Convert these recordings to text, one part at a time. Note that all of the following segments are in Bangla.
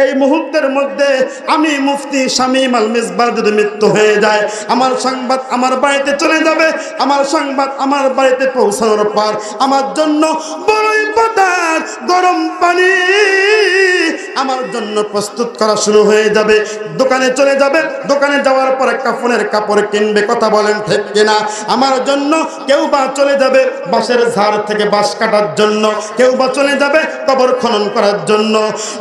এই মুহূর্তের মধ্যে আমি মুফতি শামীম আল মিসবাহ যদি মৃত্যু হয়ে যায়, আমার সংবাদ আমার বাড়িতে চলে যাবে। আমার সংবাদ আমার বাড়িতে পৌঁছানোর পর আমার জন্য বড়ই পাতার গরম পানি আমার জন্য প্রস্তুত করা শুরু হয়ে যাবে। দোকানে চলে যাবে, দোকানে যাওয়ার পর কাফনের কাপড় কিনবে। কথা বলেন ঠিক কিনা? আমার জন্য কেউ বা চলে যাবে বাঁশের ঝাড় থেকে বাঁশ কাটার জন্য, কেউ বা চলে যাবে কবর খনন করার জন্য।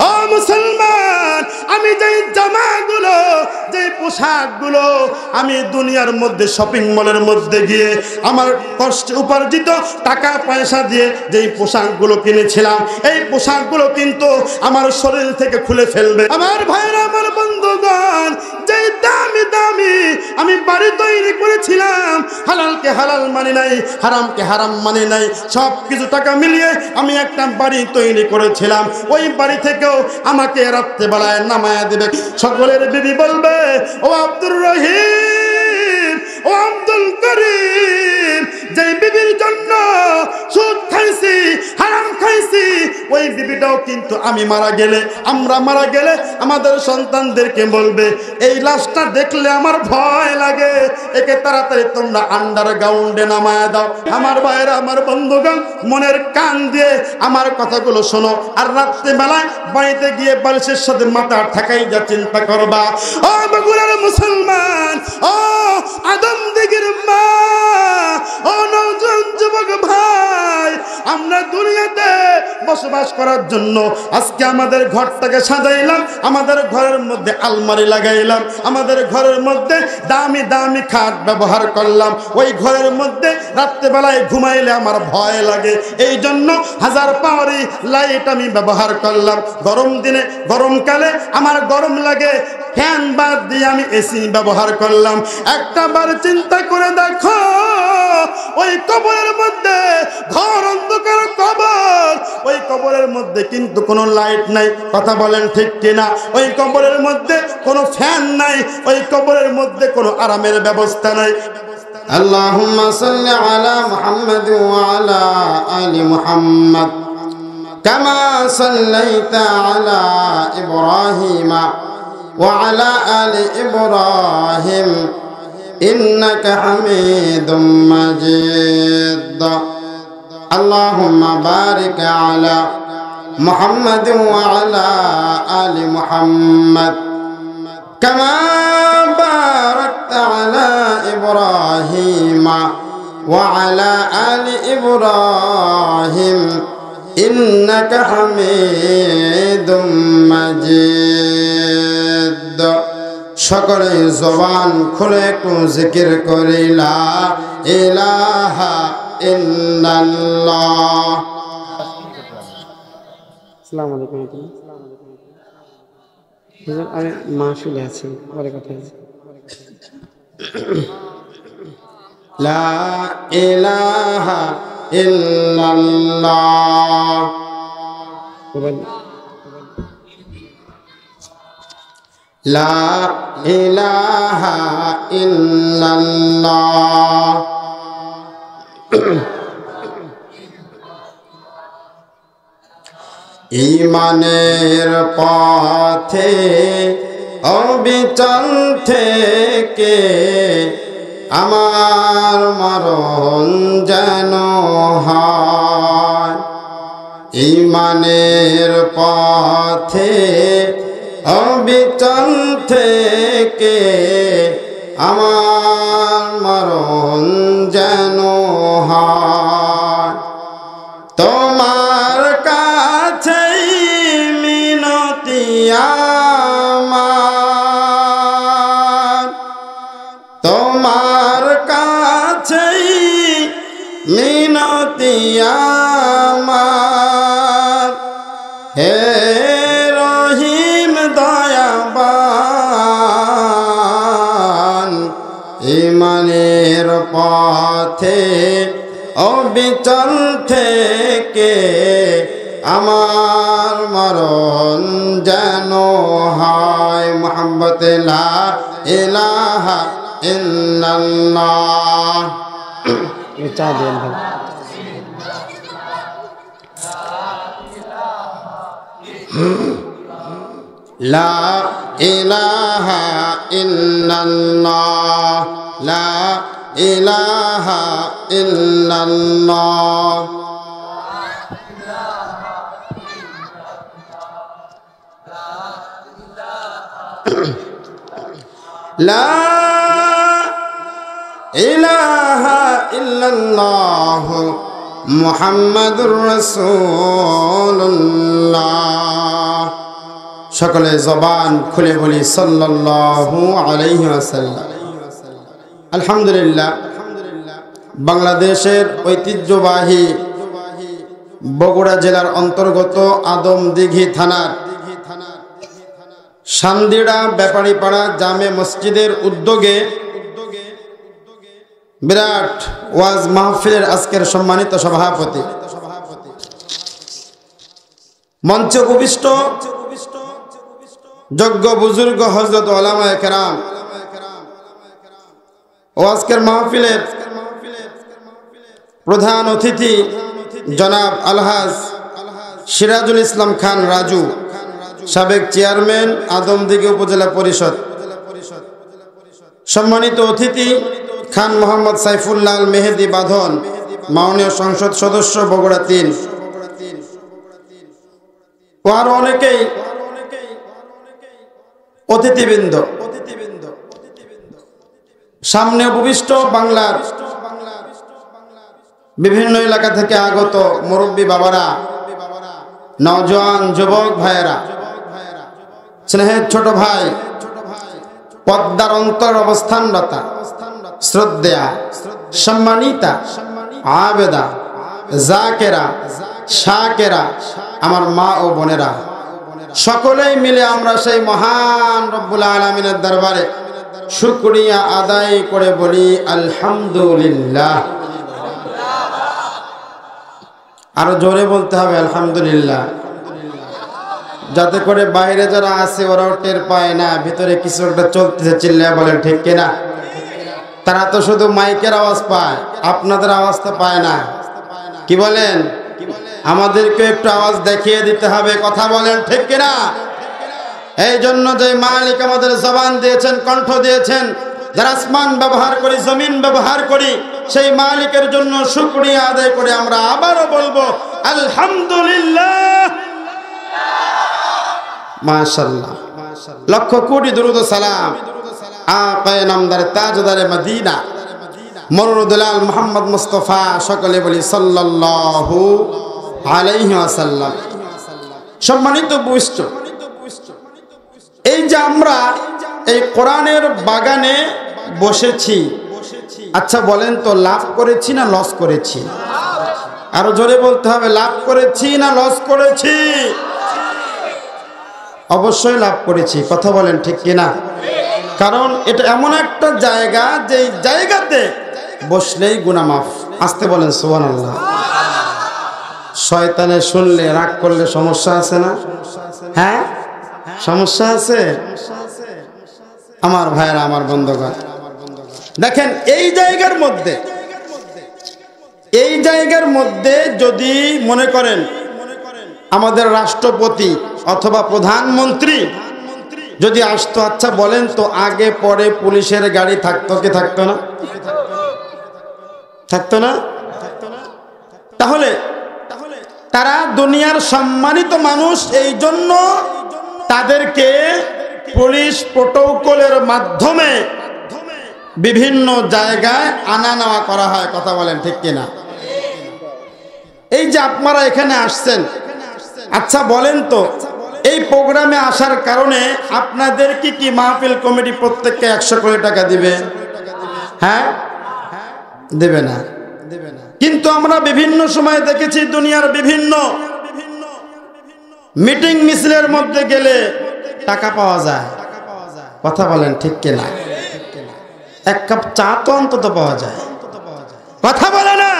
ও মুসলমান, আমি যেই জামাগুলো, যেই পোশাকগুলো আমি দুনিয়ার মধ্যে শপিং মলের মধ্যে গিয়ে আমার কষ্ট উপার্জিত টাকা পয়সা দিয়ে যেই পোশাকগুলো কিনেছিলাম, এই পোশাকগুলো কিন্তু আমার শরীর থেকে খুলে ফেলবে। আমার ভাইরা, আমার বন্ধুগণ, যেই দামি দামি আমি বাড়ি তৈরি করেছিলাম, হালালকে হালাল মানে নাই, হারামকে হারাম মানে নাই, সব কিছু টাকা মিলিয়ে আমি একটা বাড়ি তৈরি করেছিলাম। ওই বাড়ি থেকেও আমাকে রাত্রেবেলায় নামায়া দেবে। সকলের বিবি বলবে, ও আব্দুর রহিম, ও আব্দুল করিম, যেই বিবির জন্য সুদ খাইছি, হারাম খাইছি, ওই বিবিটাও কিন্তু আমি মারা গেলে, আমরা মারা গেলে আমাদের সন্তানদেরকে বলবে, এই লাশটা দেখলে আমার ভয় লাগে, একে তাড়াতাড়ি তোমরা আন্ডারগ্রাউন্ডে নামায়া দাও। আমার ভাইরা, আমার বন্ধুগণ, মনের কান দিয়ে আমার কথাগুলো শোনো। আর রাত্রিবেলায় বাড়িতে গিয়ে বালিশের সাথে মাথা ঠেকাই যা চিন্তা করবা। ও বগুড়ার মুসলমান, ও আদম দিগির মা, ও নওজোয়ান যুবক ভাই, আমরা দুনিয়াতে বসবাস করার জন্য আজকে আমাদের ঘরটাকে সাজাইলাম, আমাদের ঘরের মধ্যে আলমারি লাগাইলাম, আমাদের ঘরের মধ্যে দামি দামি খাট ব্যবহার করলাম। ওই ঘরের মধ্যে রাত্রেবেলায় ঘুমাইলে আমার ভয় লাগে, এই জন্য 1000 পাওয়ারি লাইট আমি ব্যবহার করলাম। গরম দিনে, গরমকালে আমার গরম লাগে, ফ্যান বাদ দিয়ে আমি এসি ব্যবহার করলাম। একটা বার চিন্তা করে দেখো, ওই কবরের মধ্যে, ঘর অন্ধকার কবর, ওই কবরের মধ্যে কিন্তু কোনো লাইট নাই। কথা বলেন ঠিক কিনা? ওই কবরের মধ্যে কোনো ফ্যান নাই, ওই কবরের মধ্যে কোনো আরামের ব্যবস্থা নাই। আল্লাহুম্মা সাল্লি আলা মুহাম্মাদ ওয়া আলা আলি মুহাম্মাদ কামা সাল্লাইতা আলা ইব্রাহিমা ওয়া আলা আলি ইব্রাহিম ইন্নাকা হামিদুম মাজিদ। আল্লাহুম্মা বারিক আলা মুহাম্মাদ ওয়া আলা আলি মুহাম্মাদ কামা বারাকতা আলা ইব্রাহিমা ওয়া আলা আলি ইব্রাহিম ইন্নাকা হামিদুম মাজিদ। সকলে জবান খুলে একটু জিকির করি লা ইলাহা ইল্লাল্লাহ। আসসালামু আলাইকুম। আমি মাসুলে আছি, পরে কথা আছে। লা ইলাহা ইল্লাল্লাহ। লা ইলাহা ইল্লাল্লাহ। ঈমানের পথে অবিচল থেকে আমার মরণ যেন হয়। ঈমানের পথে অবিচল থেকে আমার মরণ যেন হয়। তোমার কাছেই মিনতি আমার, তোমার কাছেই মিনতি আমার। হে রহিম দয়াবান, ঈমানের পথে অবিচল থেকে আমার মরণ যেন হয়। মুহাম্মদ লা ইলাহা ইল্লাল্লাহ। চা দেন ভাই। লা ইলাহা ইল্লাল্লাহ লা ইলাহা ইল্লাল্লাহ লা ইলাহা ইল্লাল্লাহ মুহাম্মাদুর রাসূলুল্লাহ। সকলে জবান খুলে বলি সাল্লাল্লাহু আলাইহি ওয়াসাল্লাম। আলহামদুলিল্লাহ, বাংলাদেশের ঐতিহ্যবাহী বগুড়া জেলার অন্তর্গত আদমদিঘি থানার সান্দিড়া ব্যাপারীপাড়া জামে মসজিদের উদ্যোগে বিরাট ওয়াজ মাহফিলের আজকের সম্মানিত সভাপতি, মঞ্চে উপবিষ্ট যোগ্য বুজুর্গ হযরত উলামায়ে কেরাম ও আজকের মাহফিলের প্রধান অতিথি জনাব আলহাজ সিরাজুল ইসলাম খান রাজু, সাবেক চেয়ারম্যান আদমদিঘি উপজেলা পরিষদ, সম্মানিত অতিথি খান মোহাম্মদ সাইফুল্লাহ মেহেদি বাঁধন, মাননীয় সংসদ সদস্য বগুড়া ৩, ও আরো অনেকেই অতিথিবৃন্দ, সামনে উপবিষ্ট বাংলার বিভিন্ন এলাকা থেকে আগত মুরব্বী বাবারা, নওজোয়ান যুবক ভাইয়েরা, স্নেহের ছোট ভাই, পদ্মার অন্তর অবস্থানরতা, শ্রদ্ধেয়া, সম্মানিতা, আবেদা, জাকেরা, শাকেরা, আমার মা ও বোনেরা, সকলেই মিলে আমরা সেই মহান রব্বুল আলামিনের দরবারে শুকরিয়া আদায় করে বলি আলহামদুলিল্লাহ। আরো জোরে বলতে হবে আলহামদুলিল্লাহ, যাতে করে বাইরে যারা আছে ওরাও টের পায় না ভিতরে কিছু একটা চলতেছে। চিল্লায়া বলেন ঠিক কিনা? তারা তো শুধু মাইকের আওয়াজ পায়, আপনাদের আওয়াজটা পায় না। কি বলেন? আমাদেরকে একটু আওয়াজ দেখিয়ে দিতে হবে। কথা বলেন ঠিক কিনা? এই জন্য যে মালিক আমাদের জবান দিয়েছেন, কণ্ঠ দিয়েছেন, যারা আসমান ব্যবহার করি, জমিন ব্যবহার করি, সেই মালিকের জন্য শুকরিয়া আদায় করে আমরা আবারও বলবো আলহামদুলিল্লাহ। মাশাআল্লাহ, লক্ষ কোটি দুরূদ ও সালাম আকায়ে নামদার তাজদারে মদিনা মরুদুলাল মুহাম্মদ মুস্তাফা, সকলে বলি সাল্লাল্লাহু আলাইহি ওয়াসাল্লাম। সম্মানিত বৈষ্ঠ, এই যে আমরা এই কোরআনের বাগানে বসেছি, আচ্ছা বলেন তো লাভ করেছি না লস করেছি? আরো জোরে বলতে হবে, লাভ করেছি না লস করেছি? অবশ্যই লাভ করেছি। কথা বলেন ঠিক কিনা? কারণ এটা এমন একটা জায়গা, যে জায়গাতে বসলেই গুনাহ মাফ। আসতে বলেন সুবহানাল্লাহ। শয়তানে শুনলে রাগ করলে সমস্যা আছে না? হ্যাঁ, সমস্যা আছে। আমার ভাইরা, আমার বন্ধুগণ, দেখেন এই জায়গার মধ্যে যদি মনে করেন আমাদের রাষ্ট্রপতি অথবা প্রধানমন্ত্রী যদি আসতো, আচ্ছা বলেন তো আগে পরে পুলিশের গাড়ি থাকতো কি থাকতো না? থাকতো না? তাহলে তারা দুনিয়ার সম্মানিত মানুষ, এই জন্য তাদেরকে পুলিশ প্রোটোকলের মাধ্যমে বিভিন্ন জায়গায় আনা নেওয়া করা হয়। কথা বলেন ঠিক কিনা? এই যে আপনারা এখানে আসছেন, আচ্ছা বলেন তো এই প্রোগ্রামে আসার কারণে আপনাদের কি মাহফিল কমিটি প্রত্যেককে 100 কোটি টাকা দিবে? হ্যাঁ, দেবে না। কিন্তু আমরা বিভিন্ন সময় দেখেছি দুনিয়ার বিভিন্ন মিটিং মিছিলের মধ্যে গেলে টাকা পাওয়া যায়। কথা বলেন ঠিক কিনা? এক কাপ চা তো অন্তত পাওয়া যায়। কথা বলে না?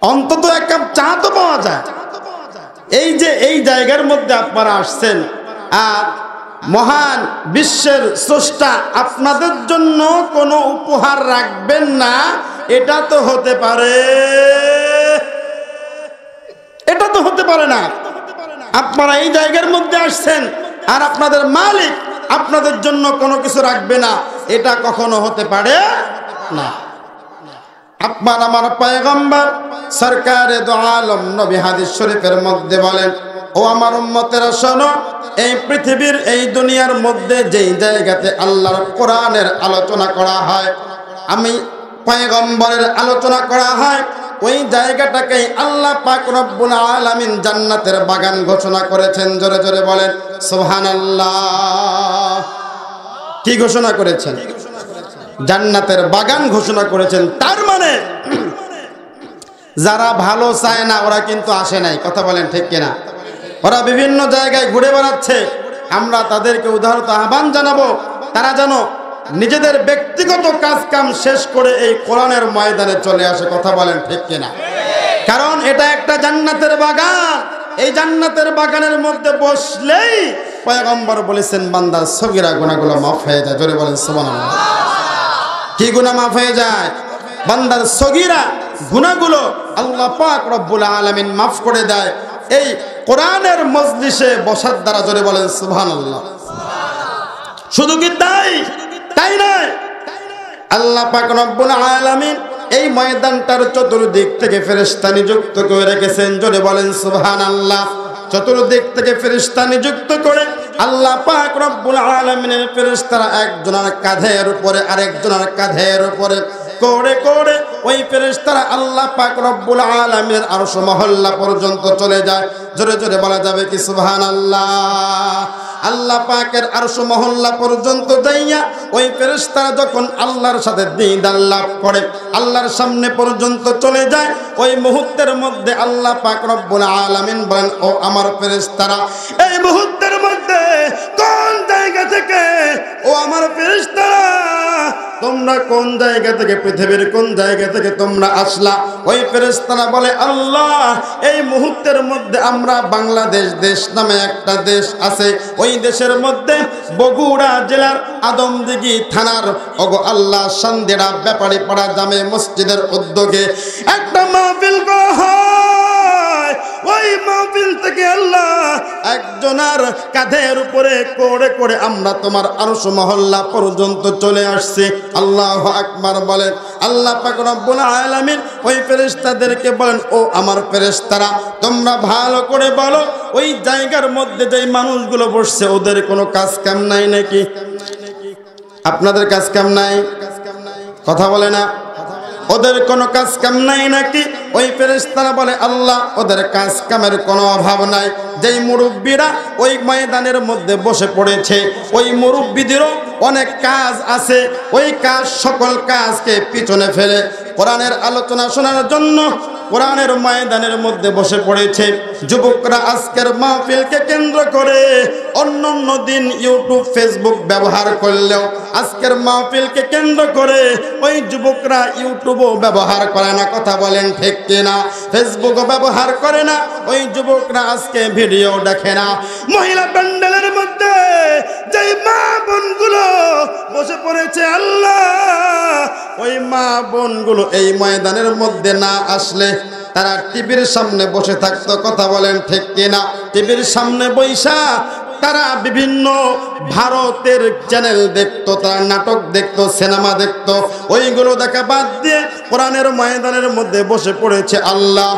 অন্তত এক কাপ চা তো পাওয়া যায়। এই যে এই জায়গার মধ্যে আপনারা আসছেন, আর মহান বিশ্বের স্রষ্টা আপনাদের জন্য কোনো উপহার রাখবেন না, এটা তো হতে পারে? এটা তো হতে পারে না। আপনারা এই জায়গার মধ্যে আসছেন আর আপনাদের মালিক আপনাদের জন্য কোনো কিছু রাখবে না, এটা কখনো হতে পারে না। আপনার আমার পয়গম্বর সরকারে দো আলম নবী হাদিস শরীফের মধ্যে বলেন, ও আমার উম্মতেরা শোনো, এই পৃথিবীর এই দুনিয়ার মধ্যে যেই জায়গাতে আল্লাহর কোরআনের আলোচনা করা হয়, আমি পয়গম্বরের আলোচনা করা হয়, ওই জায়গাটাকেই আল্লাহ পাক রব্বুল আলামিন জান্নাতের বাগান ঘোষণা করেছেন। জোরে জোরে বলেন সুবহানাল্লাহ। কি ঘোষণা করেছেন? জান্নাতের বাগান ঘোষণা করেছেন। তার মানে যারা ভালো চায় না ওরা কিন্তু আসে নাই। কথা বলেন ঠিক কিনা? ওরা বিভিন্ন জায়গায় ঘুরে বেড়াচ্ছে। আমরা তাদেরকে উদাহরণ আহ্বান জানাবো, তারা যেন নিজেদের ব্যক্তিগত কাজ কাম শেষ করে এই কোরআনের ময়দানে চলে আসে। কথা বলেন ঠিক কিনা? কারণ এটা একটা জান্নাতের বাগান। এই জান্নাতের বাগানের মধ্যে বসলেই পয়গম্বর বলেছেন বান্দার সগীরা গুনাহগুলো মাফ হয়ে যায়। জোরে বলেন সুবহানাল্লাহ। কি গুনাহ মাফ হয়ে যায়? বান্দার সগীরা গুনাহগুলো আল্লাহ পাক রব্বুল আলামিন মাফ করে দেয় এই কোরআনের মজলিসে বসার দ্বারা। জোরে বলেন সুবহানাল্লাহ। শুধু কি তাই? তাই নয়, আল্লাহ পাক রব্বুল আলামিন এই ময়দানটার চতুর্দিক থেকে ফেরেশতা নিযুক্ত করে রেখেছেন। জোরে বলেন সুবহানাল্লাহ। চতুর্দিক থেকে ফেরেশতা নিযুক্ত করে আল্লাহ পাক রব্বুল আলামিনের ফেরেশতারা একজনের কাঁধের উপরে আরেকজনের কাঁধের উপরে করে করে ওই ফেরেশতারা আল্লাহ পাক রব্বুল আলামিনের আরশ মহল্লা পর্যন্ত চলে যায়। জোরে জোরে বলা যাবে কি সুবহানাল্লাহ। আল্লাহ পাকের আরশ মহল্লা পর্যন্ত যাইয়া ওই ফেরেশতারা যখন আল্লাহর সাথে দিদার লাভ করে আল্লাহর সামনে পর্যন্ত চলে যায়, ওই মুহূর্তের মধ্যে আল্লাহ পাক রব্বুল আলামিন বলেন, ও আমার ফেরেশতারা, এই মুহূর্তের মধ্যে কোন জায়গা থেকে, ও আমার ফেরেশতারা তোমরা কোন জায়গা থেকে, পৃথিবীর কোন জায়গা থেকে তোমরা আসলা? ওই ফেরেশতারা বলে, আল্লাহ এই মুহূর্তের মধ্যে আমরা বাংলাদেশ দেশ নামে একটা দেশ আছে, ওই দেশের মধ্যে বগুড়া জেলার আদমদিঘি থানার ওগো আল্লাহ সন্দেড়া ব্যাপারী পাড়া জামে মসজিদের উদ্যোগে একটা মাহফিল করা হয়। ওই মাহফিল থেকে আল্লাহ একজনের কাঁধের উপরে করে করে আমরা তোমার আরশ মহল্লা পর্যন্ত চলে আসছি। আল্লাহু আকবার বলেন। আল্লাহ পাক রব্বুল আলামিন ওই ফেরেশতাদেরকে বলেন, ও আমার ফেরেশতারা তোমরা ভালো করে বলো, ওই জায়গার মধ্যে যেই মানুষগুলো বসছে ওদের কোনো কাজ কাম নাই নাকি? আপনাদের কাজ কাম নাই? কথা বলে না? ওদের কোনো কাজ কাম নাই নাকি? ওই ফেরেশতারা বলে, আল্লাহ ওদের কাজ কামের কোনো অভাব নাই। যেই মুরব্বীরা ওই ময়দানের মধ্যে বসে পড়েছে ওই মুরব্বীদেরও অনেক কাজ আছে। ওই কাজ সকল কাজকে পিছনে ফেলে কোরআনের আলোচনা শোনার জন্য কোরআনের ময়দানের মধ্যে বসে পড়েছে। যুবকরা আজকের মাহফিলকে কেন্দ্র করে অন্যান্য দিন ইউটিউব ফেসবুক ব্যবহার করলেও আজকের মাহফিলকে কেন্দ্র করে ওই যুবকরা ইউটিউবও ব্যবহার করে না। কথা বলেন ঠিক কিনা? ফেসবুকও ব্যবহার করে না। ওই যুবকরা আজকে ভিডিও দেখে না। মহিলা প্যান্ডেলের মধ্যে যেই মা বোনগুলো বসে পড়েছে, আল্লাহ ওই মা বোনগুলো এই ময়দানের মধ্যে না আসলে তারা টিভির সামনে বসে থাকতো। কথা বলেন ঠিক কিনা? টিভির সামনে বৈশা তারা বিভিন্ন ভারতের চ্যানেল দেখতো, তারা নাটক দেখতো, সিনেমা দেখতো। ওইগুলো দেখা বাদ দিয়ে কোরআনের ময়দানের মধ্যে বসে পড়েছে। আল্লাহ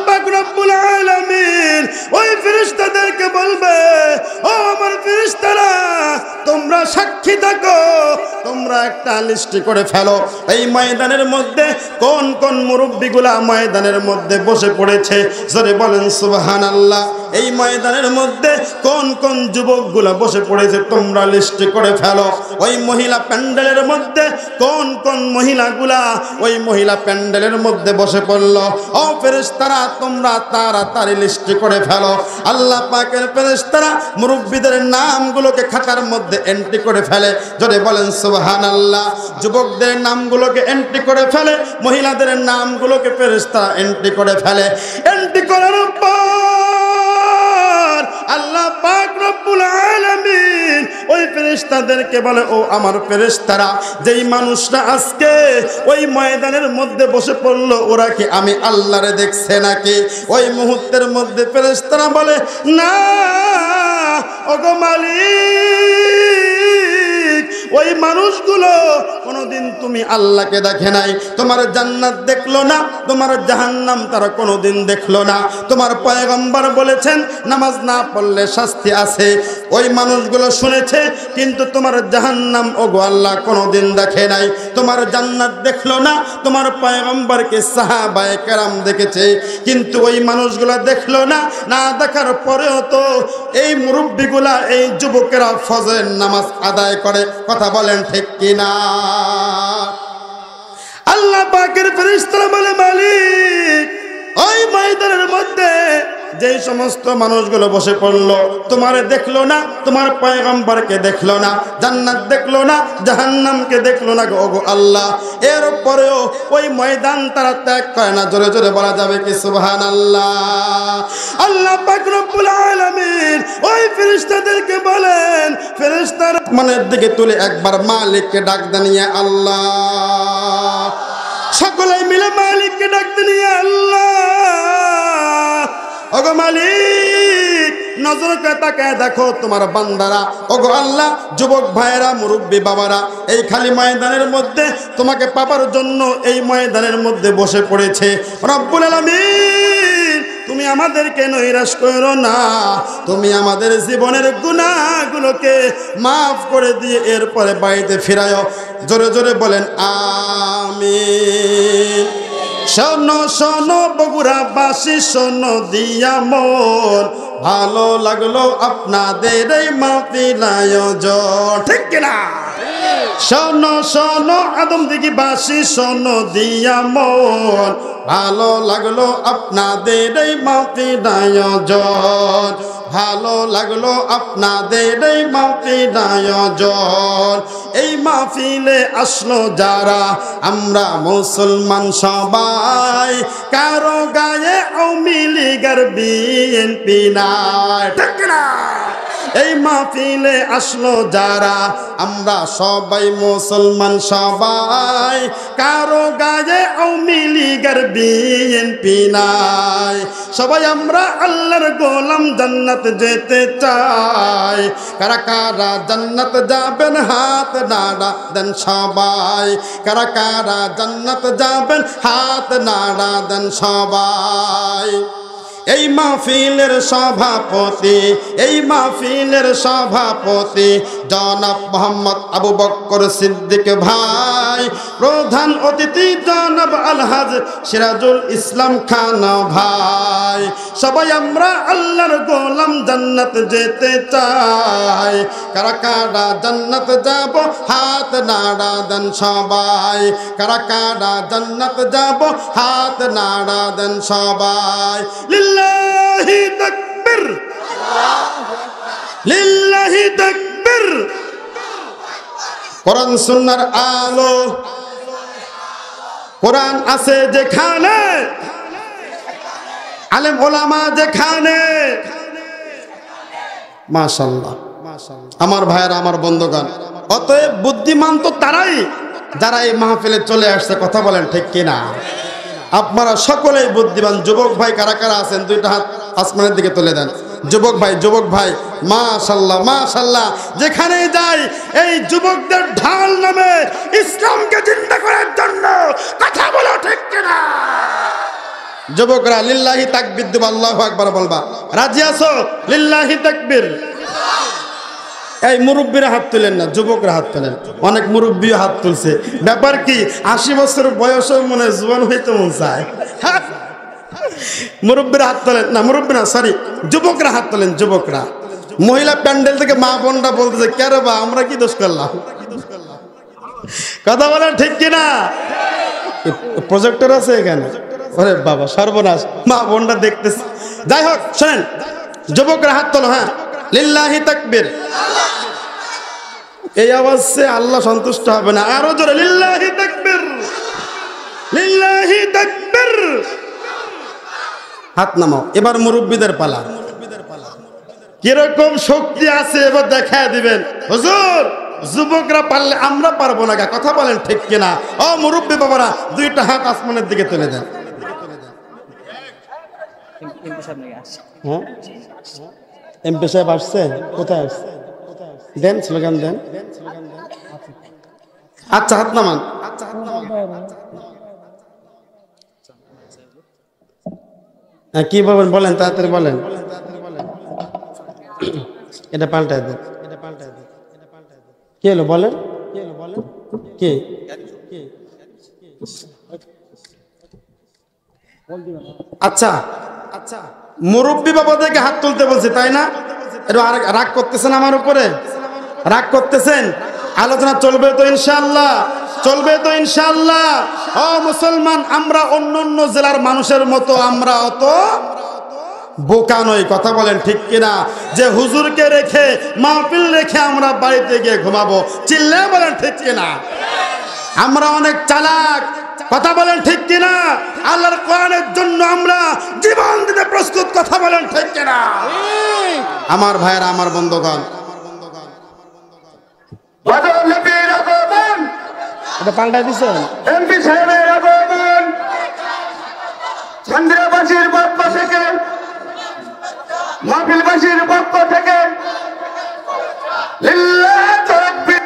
পাক রব্বুল আলামিন ওই ফেরেশতাদেরকে বলবে, ও আমার ফেরেশতারা তোমরা সাক্ষী থাকো, তোমরা একটা লিস্ট করে ফেলো এই ময়দানের মধ্যে কোন কোন মুরব্বিগুলা ময়দানের মধ্যে বসে পড়েছে। জোরে বলেন সুবহানাল্লাহ। এই ময়দানের মধ্যে কোন কোন যুবকগুলা বসে পড়েছে তোমরা লিস্ট করে ফেলো। ওই মহিলা প্যান্ডেলের মধ্যে কোন কোন মহিলাগুলা ওই মহিলা প্যান্ডেলের মধ্যে বসে পড়লো। ও ফেরেশতারা তোমরা তাড়াতাড়ি লিস্ট করে ফেলো। আল্লাহ পাকের ফেরেশতারা মুরব্বিদের নামগুলোকে খাতার মধ্যে এন্ট্রি করে ফেলে। যদি বলেন সুবহানাল্লাহ। যুবকদের নামগুলোকে এন্ট্রি করে ফেলে, মহিলাদের নামগুলোকে ফেরেশতারা এন্ট্রি করে ফেলে। এন্ট্রি করার পর আল্লাহ পাক রব্বুল আলামিন ওই ফেরেশতা ফেরেশতাদেরকে বলে, ও আমার ফেরেশতারা, যেই মানুষরা আজকে ওই ময়দানের মধ্যে বসে পড়লো, ওরা কি আমি আল্লাহরে দেখছে নাকি? ওই মুহূর্তের মধ্যে ফেরেশতারা বলে, না ওগো মালিক, ওই মানুষগুলো কোনোদিন তুমি আল্লাহকে দেখে নাই, তোমার জান্নাত দেখলো না, তোমার জাহান্নাম তারা কোনোদিন দেখলো না। তোমার পয়গম্বর বলেছেন নামাজ না পড়লে শাস্তি আছে, ওই মানুষগুলো শুনেছে, কিন্তু তোমার জাহান্নাম ওগো আল্লাহ কোনোদিন দেখে নাই। তোমার জান্নাত দেখলো না, তোমার পয়গম্বরকে সাহাবায়ে কেরাম দেখেছে, কিন্তু ওই মানুষগুলো দেখলো না। না দেখার পরেও তো এই মুরব্বিগুলা, এই যুবকেরা ফজরের নামাজ আদায় করে। কথা বলেন ঠিক কিনা? আল্লাহ পাকের ফেরেশতারা বলে, মালিক, ওই ময়দানের মধ্যে যে সমস্ত মানুষগুলো বসে পড়লো, তোমারে দেখলো না, তোমার পয়গম্বরকে দেখলো না, জান্নাত দেখলো না, জাহান্নামকে দেখলো না গো আল্লাহ, এরপরেও ওই ময়দান তারা ত্যাগ করে না। জোরে জোরে বলা যাবে কি সুবহানাল্লাহ? আল্লাহ পাক রব্বুল আলামিন ওই ফেরেশতাদেরকে বলেন, ফেরেশতারা মনের দিকে তুলে একবার মালিককে ডাক দেনিয়ে আল্লাহ, সকলে মিলে মালিককে ডাক দেনিয়ে আল্লাহ, ওগো মালিক, নজর করে তাকায় দেখো তোমার বান্দারা, ওগো আল্লাহ, যুবক ভাইয়েরা, মুরব্বী বাবারা এই খালি ময়দানের মধ্যে তোমাকে পাবার জন্য এই ময়দানের মধ্যে বসে পড়েছে। রব্বুল আলামিন, তুমি আমাদেরকে নৈরাশ করো না, তুমি আমাদের জীবনের গুনাহগুলোকে মাফ করে দিয়ে এরপরে বাড়িতে ফিরায়ো। জোরে জোরে বলেন আমিন। শোনো শোনো বগুড়াবাসী, শোনো দিয়া মন, ভালো লাগলো আপনাদের এই মাহফিল আয়োজন, ঠিক কিনা? শোনো শোনো আদমদিঘিবাসী, শোনো দিয়া মন, ভালো লাগলো আপনাদের এই মাহফিল আয়োজন, ভালো লাগলো আপনাদের এই মাহফিল আয়োজন। এই মাহফিলে আসলো যারা, আমরা মুসলমান সবাই, কারো গায়ে আওয়ামী লীগের বিএনপি নাই, ঠিক না? এই মাহফিলে আসলো যারা, আমরা সবাই মুসলমান সবাই, কারো গায়ে আওয়ামী লীগের বিএনপি নাই। সবাই আমরা আল্লাহর গোলাম, জান্নাত যেতে চাই। কারা কারা জান্নাত যাবেন হাত নাড়া দেন সবাই, কারা কারা জান্নাত যাবেন হাত নাড়া দেন সবাই। এই মাহফিলের সভাপতি, এই মাহফিলের সভাপতি জনাব মোহাম্মদ আবু বকর সিদ্দিক ভাই, প্রধান অতিথি জনাব আলহাজ সিরাজুল ইসলাম খান ভাই। সবাই আমরা আল্লাহর গোলাম, জান্নাত যেতে চাই। কারা কারা জান্নাত যাব হাত নাড়া দেন সবাই, কারা কারা জান্নাত যাব হাত নাড়া দেন সবাই। লিল্লাহি তাকবীর, লিল্লাহি তাকবীর। কোরআন সুন্নাহর আলো, কোরআন আছে যেখানে, আলেম ওলামা যেখানে, মাশাআল্লাহ আমার ভাইয়েরা, আমার বন্ধুগণ, অতএব বুদ্ধিমান তো তারাই যারা এই মাহফিলে চলে আসছে। কথা বলেন ঠিক কিনা? আপনারা সকলেই বুদ্ধিমান। যুবক ভাই কারা কারা আছেন, দুইটা হাত আসমানের দিকে তুলে দেন। যুবক ভাই, যুবক ভাই, মাশাআল্লাহ মাশাআল্লাহ। যেখানে যাই এই যুবকদের ঢাল নামে ইসলামকে জিন্দা করার জন্য। কথা বলো ঠিক কিনা? যুবকরা লিল্লাহি তাকবীর দিবা, আল্লাহু আকবার বলবা। রাজি আছো? লিল্লাহি তাকবীর। এই মুরব্বীরা হাত তুলেন না, যুবকরা হাত তোলেন। অনেক মুরব্বী হাত তুলছে। ব্যাপার কি, 80 বছর বয়সও মনে জোয়ান হইতে মন চায়। মুরব্বীরা হাত তোলেন না, মুরব্বীরা সরি, যুবকরা হাত তোলেন। যুবকরা, মহিলা প্যান্ডেল থেকে মা বোনরা বলতেছে, কে রে বা, আমরা কি দোষ করলাম? কথা বলেন ঠিক কিনা? প্রজেক্টর আছে এখানে? ওরে বাবা সর্বনাশ, মা বোনরা দেখতেছে। যাই হোক শোনেন, যুবকরা হাত তোলো। হ্যাঁ, লিল্লাহি তাকবীর। এই আওয়াজে আল্লাহ সন্তুষ্ট হবে না, আরো জোরে লিল্লাহি তাকবীর, লিল্লাহি তাকবীর। হাত নামাও। এবার মুরব্বীদের পালা। কিরকম শক্তি আছে এবার দেখায় দিবেন। হুজুর যুবকরা পারলে আমরা পারবো না, কথা বলেন ঠিক কিনা? ও মুরব্বী বাবারা, দুইটা হাত আসমানের দিকে তুলে দেন। এমপি সাহেব আসছে? কোথায় আসছে? দেন স্লোগান দেন। আচ্ছা হাত নামান। কি বলবেন বলেন, তাড়াতাড়ি বলেন। এটা পাল্টায় দেন। কি হলো বলেন? কি আচ্ছা আচ্ছা, মুরব্বী বাবাদেরকে হাত তুলতে বলছি তাই না? একটু রাগ করতেছেন আমার উপরে? রাগ করতেছেন? আলোচনা চলবে তো ইনশাআল্লাহ? চলবে তো ইনশাআল্লাহ? ও মুসলমান, আমরা অন্য অন্য জেলার মানুষের মতো আমরা অত বোকা নই, কথা বলেন ঠিক কিনা? যে হুজুরকে রেখে মাহফিল রেখে আমরা বাড়িতে গিয়ে ঘুমাবো, চিল্লে বলেন ঠিক কিনা? আমরা অনেক চালাক, কথা বলেন ঠিক কিনা? আল্লাহর কোরআনের জন্য আমরা জীবন দিতে প্রস্তুত, কথা বলেন ঠিক কিনা? আমার ভাইরা, আমার বন্ধুগণ, এটা পাল্টাই দিচ্ছেন। এমপি সাহেবের আগমন চন্দ্রবাসীর পক্ষ থেকে, মাহফিলবাসীর পক্ষ থেকে লিল্লাহি তাকবীর।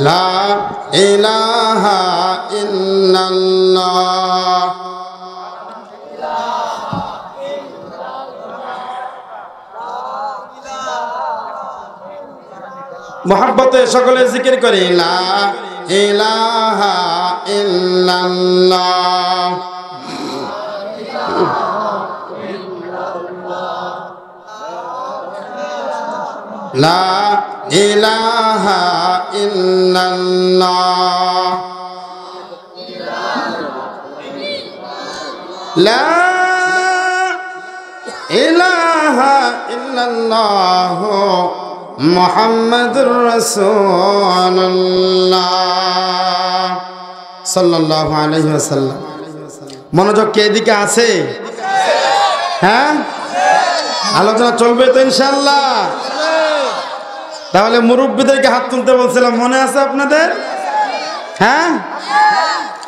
লা ইলাহা ইল্লাল্লাহ। মোহাব্বতে সকলে জিকির করি, লা ইলাহা ইল্লাল্লাহ। লা ইলাহা ইল্লাল্লাহ। লা ইলাহা ইল্লাল্লাহ মুহাম্মাদুর রাসূলুল্লাহ সাল্লাল্লাহু আলাইহি ওয়াসাল্লাম। মনোযোগ কে এদিকে আছে? হ্যাঁ, আলোচনা চলবে তো ইনশাআল্লাহ? তাহলে মুরব্বীদেরকে হাত তুলতে বলছিলাম, মনে আছে আপনাদের? হ্যাঁ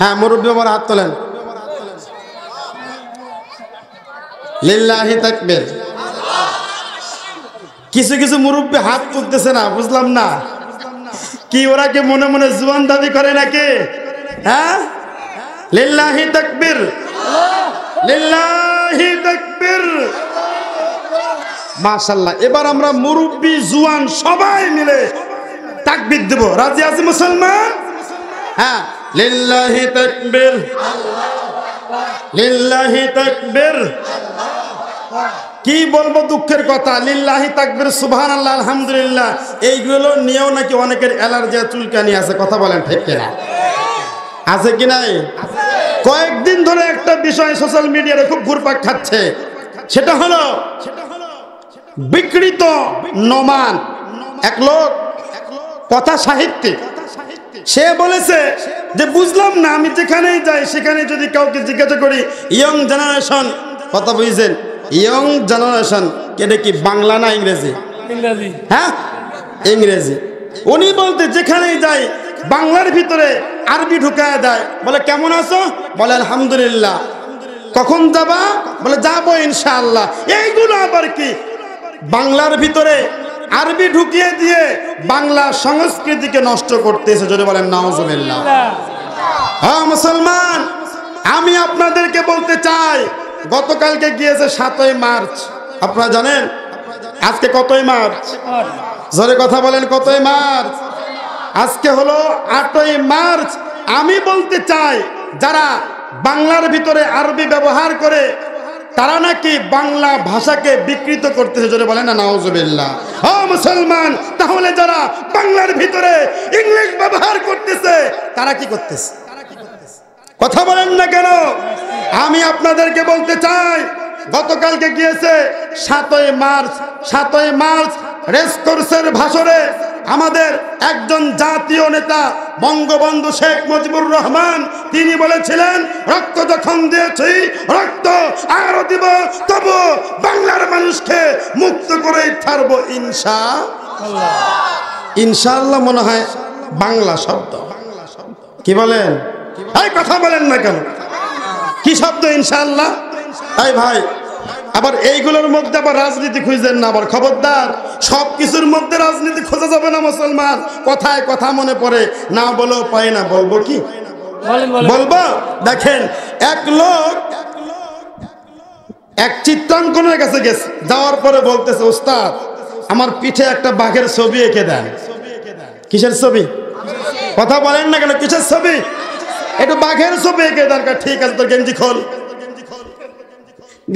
হ্যাঁ, মুরব্বী আমার হাত তোলেন। লিল্লাহি তাকবীর। কিছু কিছু মুরব্বী হাত তুলতেছে না, বুঝলাম না কি ওরা কি মনে মনে জুয়ান দাবি করে নাকি? হ্যাঁ, লিল্লাহি তাকবীর, লিল্লাহি তাকবীর। মাশাআল্লাহ, এবার আমরা মুরব্বী জুয়ান সবাই মিলে তাকবীর দেব। রাজি আছি মুসলমান? হ্যাঁ, লিল্লাহি তাকবীর, লিল্লাহি তাকবীর। কি বলবো দুঃখের কথা, লিল্লাহি তাকবীর, সুবহানাল্লাহ, আলহামদুলিল্লাহ, এইগুলো নিয়েও নাকি অনেকের অ্যালার্জি চুলকানি আছে, কথা বলেন ঠিক কিনা? আছে কি নাই? কয়েকদিন ধরে একটা বিষয় সোশ্যাল মিডিয়াতে খুব ঘুরপাক খাচ্ছে, সেটা হলো বিকৃত নমান। এক লোক কথা সাহিত্যিক, সে বলেছে যে বুঝলাম না, আমি যেখানেই যাই সেখানে যদি কাউকে জিজ্ঞাসা করি ইয়ং জেনারেশন, কথা বুঝছেন? ইয়ং জেনারেশন এটা কি বাংলা না ইংরেজি? ইংরেজি। হ্যাঁ, ইংরেজি। উনি বলতে যেখানেই যাই বাংলার ভিতরে আরবি ঢুকায় দেয়, বলে কেমন আছো? বলে আলহামদুলিল্লাহ। কখন যাবা? বলে যাবো ইনশাআল্লাহ। এইগুলো আবার কি বাংলার ভিতরে আরবি ঢুকিয়ে দিয়ে বাংলা সংস্কৃতিকে নষ্ট করতেছে, যদি বলেন নাউজুবিল্লাহ। হ্যাঁ মুসলমান, আমি আপনাদেরকে বলতে চাই, গতকালকে গিয়েছে 7ই মার্চ, আপনারা জানেন আজকে কতই মার্চ? জোরে কথা বলেন, কতই মার্চ? আজকে হলো 8ই মার্চ। আমি বলতে চাই, যারা বাংলার ভিতরে আরবি ব্যবহার করে তারা নাকি বাংলা ভাষাকে বিকৃত করতেছে, জোরে বলেন না নাউজুবিল্লাহ। ও মুসলমান, তাহলে যারা বাংলার ভিতরে ইংলিশ ব্যবহার করতেছে তারা কি করতেছে? কথা বলেন না কেন? আমি আপনাদেরকে বলতে চাই, গতকালকে গিয়েছে 7ই মার্চ। 7ই মার্চ রেসকোর্সের ভাষণে আমাদের একজন জাতীয় নেতা বঙ্গবন্ধু শেখ মুজিবুর রহমান তিনি বলেছিলেন, রক্ত যখন দিয়েছি রক্ত আরো দিব, তবু বাংলার মানুষকে মুক্ত করেই ছাড়বো ইনশাআল্লাহ। ইনশাআল্লাহ মনে হয় বাংলা শব্দ, কি বলেন? এই কথা বলেন না কেন? কি শব্দ ইনশাআল্লাহ? এই ভাই, আবার এইগুলোর মধ্যে আবার রাজনীতি খুঁজেন না, আবার খবরদার। সব কিছুর মধ্যে রাজনীতি খোঁজা যাবে না মুসলমান। কথায় কথা মনে পড়ে না, বলেও পাই না, বলবো কি বলবো? দেখেন, এক লোক এক চিত্রাঙ্কনের কাছে গেছে, যাওয়ার পরে বলতেছে, ওস্তাদ আমার পিঠে একটা বাঘের ছবি এঁকে দেন। কিসের ছবি? কথা বলেন না কেন? কিসের ছবি? একটু বাঘের ছবি এঁকে দেন। ঠিক আছে, তোর গেঞ্জি খোল।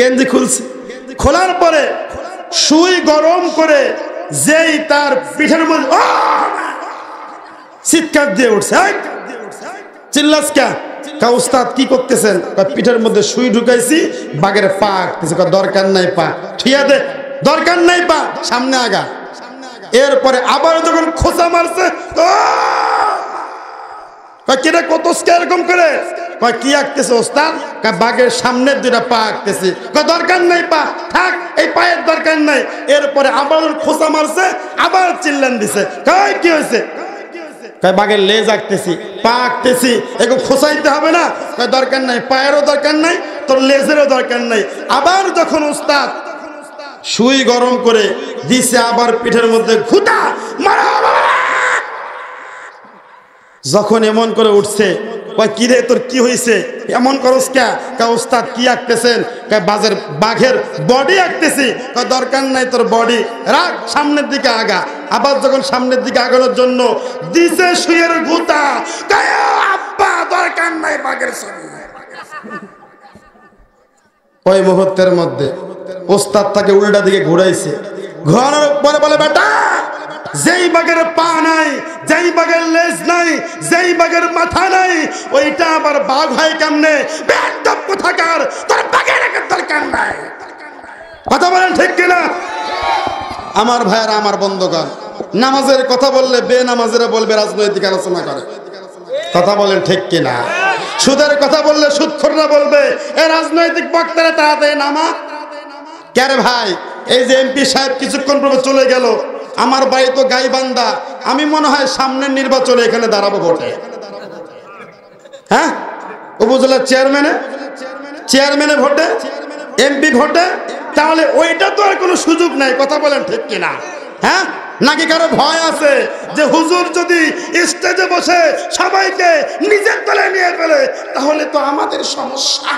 গেঞ্জি খুলছে, খোলার পরে সুই গরম করে যেই তার পিঠের মধ্যে চিৎকার দিয়ে উঠছে। চিল্লাস কা? উস্তাদ কি করতেছেন? পিঠের মধ্যে সুই ঢুকাইছি, বাঘের পা আঁকতেছে। দরকার নাই পা, ঠিয়া দে, দরকার নাই পা, সামনে আগা। এরপরে আবার যখন খোঁচা মারছে, কেটা কত এরকম করে কি আঁকতেছে ওস্তাদ? বাঘের সামনের দুটা পা আঁকতেছি। দরকার নাই পা, থাক, এই পায়ের দরকার নাই। এরপরে আবার খোঁচা মারছে, আবার চিল্লান দিছে। কি হয়েছে? বাঘের লেজ আঁকতেছি, পা আঁকতেছি, এগুলো খোঁচাইতে হবে না? দরকার নাই, পায়েরও দরকার নাই, তোর লেজেরও দরকার নাই। আবার যখন ওস্তাদ সুই গরম করে দিছে, আবার পিঠের মধ্যে ঘুটা মারা। যখন এমন করে উঠছে, কি রে তোর কি হয়েছে, এমন করস কে? ওস্তাদ কি আঁকতেছেন? বাঘের বডি আঁকতেছি। দরকার নাই তোর বডি, রাখ, সামনের দিকে আগা। আবার যখন সামনের দিকে আগানোর জন্য দিছে সুইয়ের গুতা, আব্বা দরকার নাই বাঘের ছবি। ওই মুহূর্তের মধ্যে ওস্তাদ তাকে উল্টা দিকে ঘুরাইছে। ঘোরানোর পরে বলে, বেটা যেই বাঘের পা নাই, যেই বাঘের লেজ নাই, যেই বাঘের মাথা নাই, ওইটা আবার বাঘ হয় কেমনে? বেয়াদব কোথাকার, তোর বাঘের দরকার নাই। কথা বলেন ঠিক কিনা? আমার ভাইয়েরা, আমার বন্ধুগণ, নামাজের কথা বললে বেনামাজিরা বলবে রাজনৈতিক আলোচনা করে। কথা বলেন ঠিক কিনা? সুদের কথা বললে সুদখোররা বলবে এ রাজনৈতিক বক্তারা তাড়াতাড়ি নামা। কেন ভাই, এই যে এমপি সাহেব কিছুক্ষণ পরে চলে গেল, আমার বাড়ি তো গাইবান্ধা, আমি মনে হয় সামনের নির্বাচনে এখানে দাঁড়াবো ভোটে। হ্যাঁ, উপজেলার চেয়ারম্যানে ভোটে, এমপি ভোটে। তাহলে ওইটা তো আর কোনো সুযোগ নাই। কথা বলেন ঠিক কিনা? হ্যাঁ, নাকি কারো ভয় আছে যে হুজুর যদি স্টেজে বসে সবাইকে নিজের দলে নিয়ে ফেলে তাহলে তো আমাদের সমস্যা?